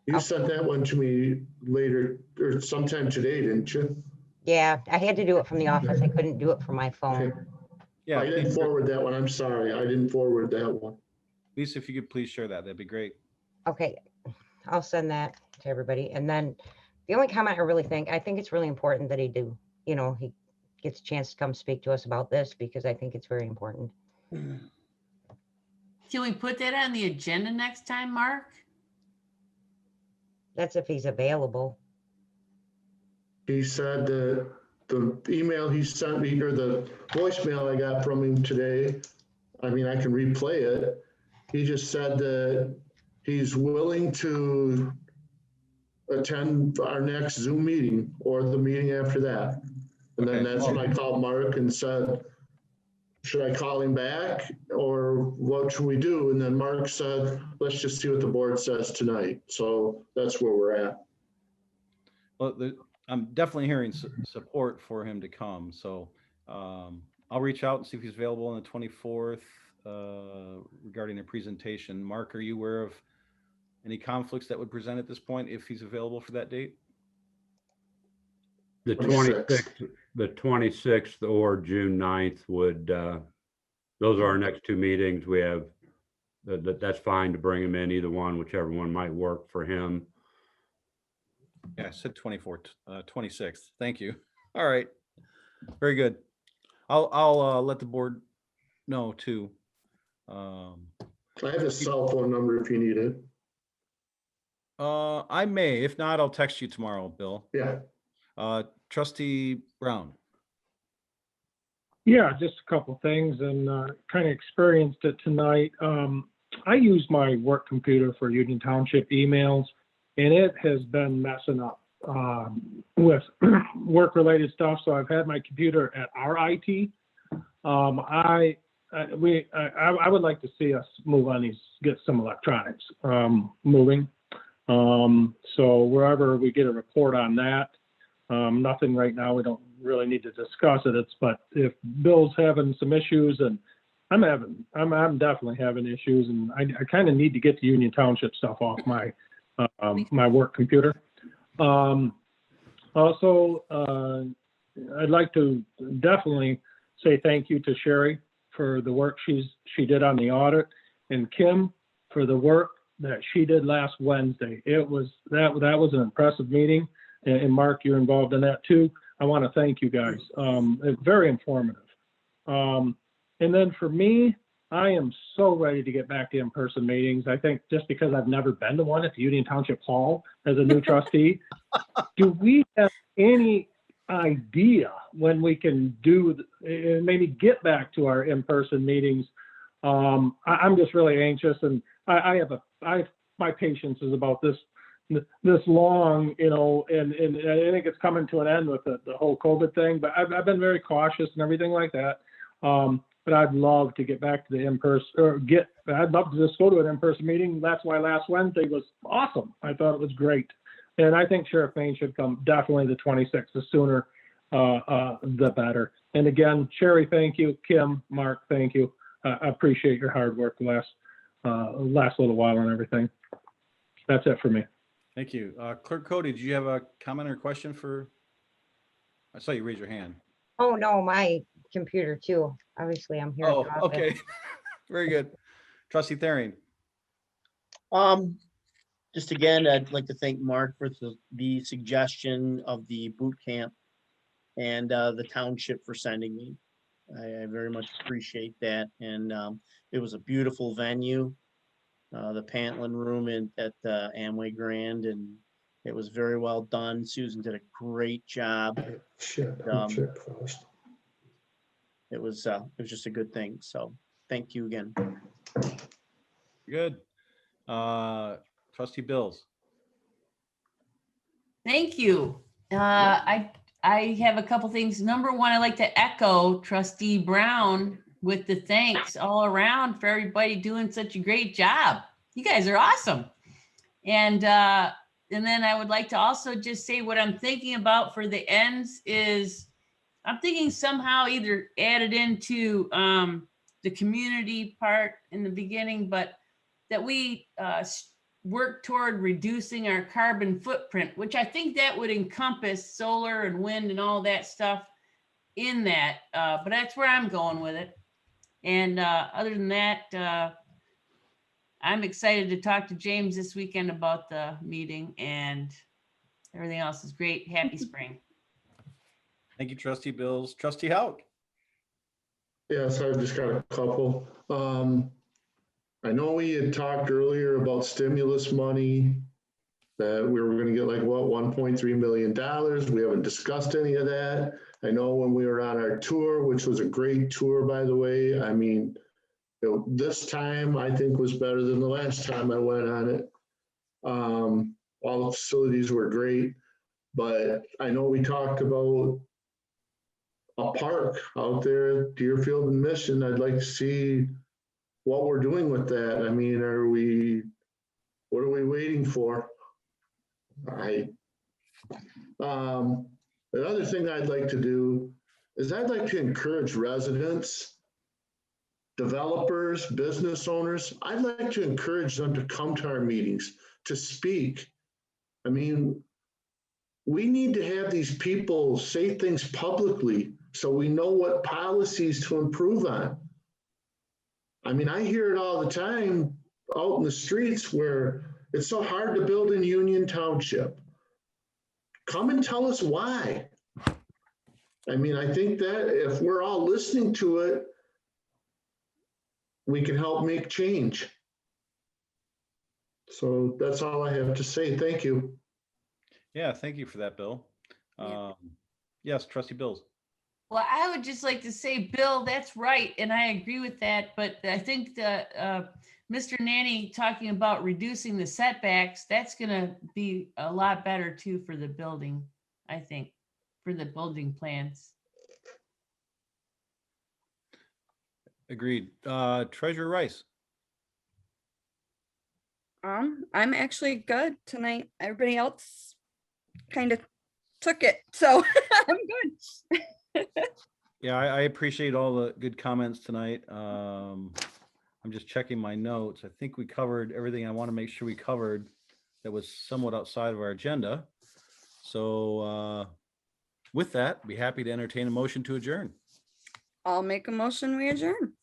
You sent that one to me later or sometime today, didn't you? Yeah, I had to do it from the office. I couldn't do it from my phone. Okay. Yeah, I didn't forward that one. I'm sorry. I didn't forward that one. Lisa, if you could please share that'd be great. Okay, I'll send that to everybody. And then the only comment I think it's really important that he gets a chance to come speak to us about this because I think it's very important. Can we put that on the agenda next time, Mark? That's if he's available. He said that the email he sent me or the voicemail I got from him today, I mean, I can replay it. He just said that he's willing to attend our next Zoom meeting or the meeting after that. And then Okay. that's when I called Mark and said, should I call him back or what should we do? And then Mark said, let's just see what the board says tonight. So that's where we're at. Well, I'm definitely hearing support for him to come. So I'll reach out and see if he's available on the 24th regarding a presentation. Mark, are you aware of any conflicts that would present at this point if he's available for that date? The 26th or June 9th would, those are our next two meetings. We have, that's fine to bring him in, either one, whichever one might work for him. Yeah, I said 24th, 26th. Thank you. All right. Very good. I'll let the board know too. I have a cell phone number if you need it. I may. If not, I'll text you tomorrow, Bill. Yeah. Trustee Brown. Yeah, just a couple things and kind of experienced it tonight. I use my work computer for Union Township emails, and it has been messing up with work-related stuff. So I've had my computer at our IT. I would like to see us move on these, get some electronics moving. So wherever we get a report on that, nothing right now, we don't really need to discuss it. But if Bill's having some issues and I'm definitely having issues, and I kind of need to get the Union Township stuff off my my work computer. Also, I'd like to definitely say thank you to Sherry for the work she did on the audit, and Kim for the work that she did last Wednesday. That was an impressive meeting, and Mark, you're involved in that too. I want to thank you guys. It's very informative. And then for me, I am so ready to get back to in-person meetings. I think just because I've never been to one at the Union Township Hall as a new trustee. Do we have any idea when we can do, maybe get back to our in-person meetings? I'm just really anxious, and my patience is about this long, you know, and I think it's coming to an end with the whole COVID thing, but I've been very cautious and everything like that. But I'd love to get back to the in-person, I'd love to just go to an in-person meeting. That's why last Wednesday was awesome. I thought it was great. And I think Sheriff Main should come definitely the 26th, the sooner, the better. And again, Sherry, thank you. Kim, Mark, thank you. I appreciate your hard work the last little while and everything. That's it for me. Thank you. Clerk Cody, did you have a comment or question for? I saw you raise your hand. Oh, no, my computer too. Obviously, I'm here. Oh, okay. Very good. Trustee Thering. Just again, I'd like to thank Mark for the suggestion of the boot camp and the township for sending me. I very much appreciate that. And it was a beautiful venue, the Pantlin Room at Amway Grand, and it was very well done. Susan did a great job. It was just a good thing. So thank you again. Good. Trustee Bills. Thank you. I have a couple things. Number one, I'd like to echo Trustee Brown with the thanks all around for everybody doing such a great job. You guys are awesome. And then I would like to also just say what I'm thinking about for the ends is I'm thinking somehow either added into the community part in the beginning, but that we work toward reducing our carbon footprint, which I think that would encompass solar and wind and all that stuff in that, but that's where I'm going with it. And other than that, I'm excited to talk to James this weekend about the meeting, and everything else is great. Happy spring. Thank you, Trustee Bills. Trustee Hauk. Yes, I've just got a couple. I know we had talked earlier about stimulus money, that we were going to get like, what, $1.3 million. We haven't discussed any of that. I know when we were on our tour, which was a great tour, by the way, I mean, you know, this time I think was better than the last time I went on it. all the facilities were great, but I know we talked about a park out there at Deerfield and Mission. I'd like to see what we're doing with that. I mean, what are we waiting for? The other thing I'd like to do is I'd like to encourage residents, developers, business owners. I'd like to encourage them to come to our meetings, to speak. I mean, we need to have these people say things publicly so we know what policies to improve on. I mean, I hear it all the time out in the streets where it's so hard to build in Union Township. Come and tell us why. I mean, I think that if we're all listening to it, we can help make change. So that's all I have to say. Thank you. Yeah, thank you for that, Bill. Yes, Trustee Bills. Well, I would just like to say, Bill, that's right, and I agree with that, but I think the Mr. Nanny talking about reducing the setbacks, that's gonna be a lot better too for the building, I think, for the building plans. Agreed. Treasurer Rice. I'm actually good tonight. Everybody else kind of took it, so I'm good. Yeah, I appreciate all the good comments tonight. I'm just checking my notes. I think we covered everything I want to make sure we covered that was somewhat outside of our agenda. So with that, be happy to entertain a motion to adjourn. I'll make a motion, we adjourn.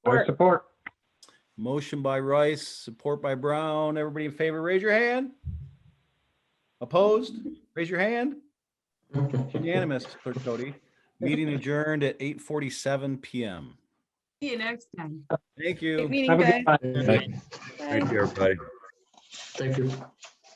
I support. Motion by Rice, support by Brown. Everybody in favor, raise your hand. Opposed? Raise your hand. Unanimous, Clerk Cody. Meeting adjourned at 8:47 p.m. See you next time. Thank you. Great meeting, Have a guys. good night. Thank you, everybody. Thank you.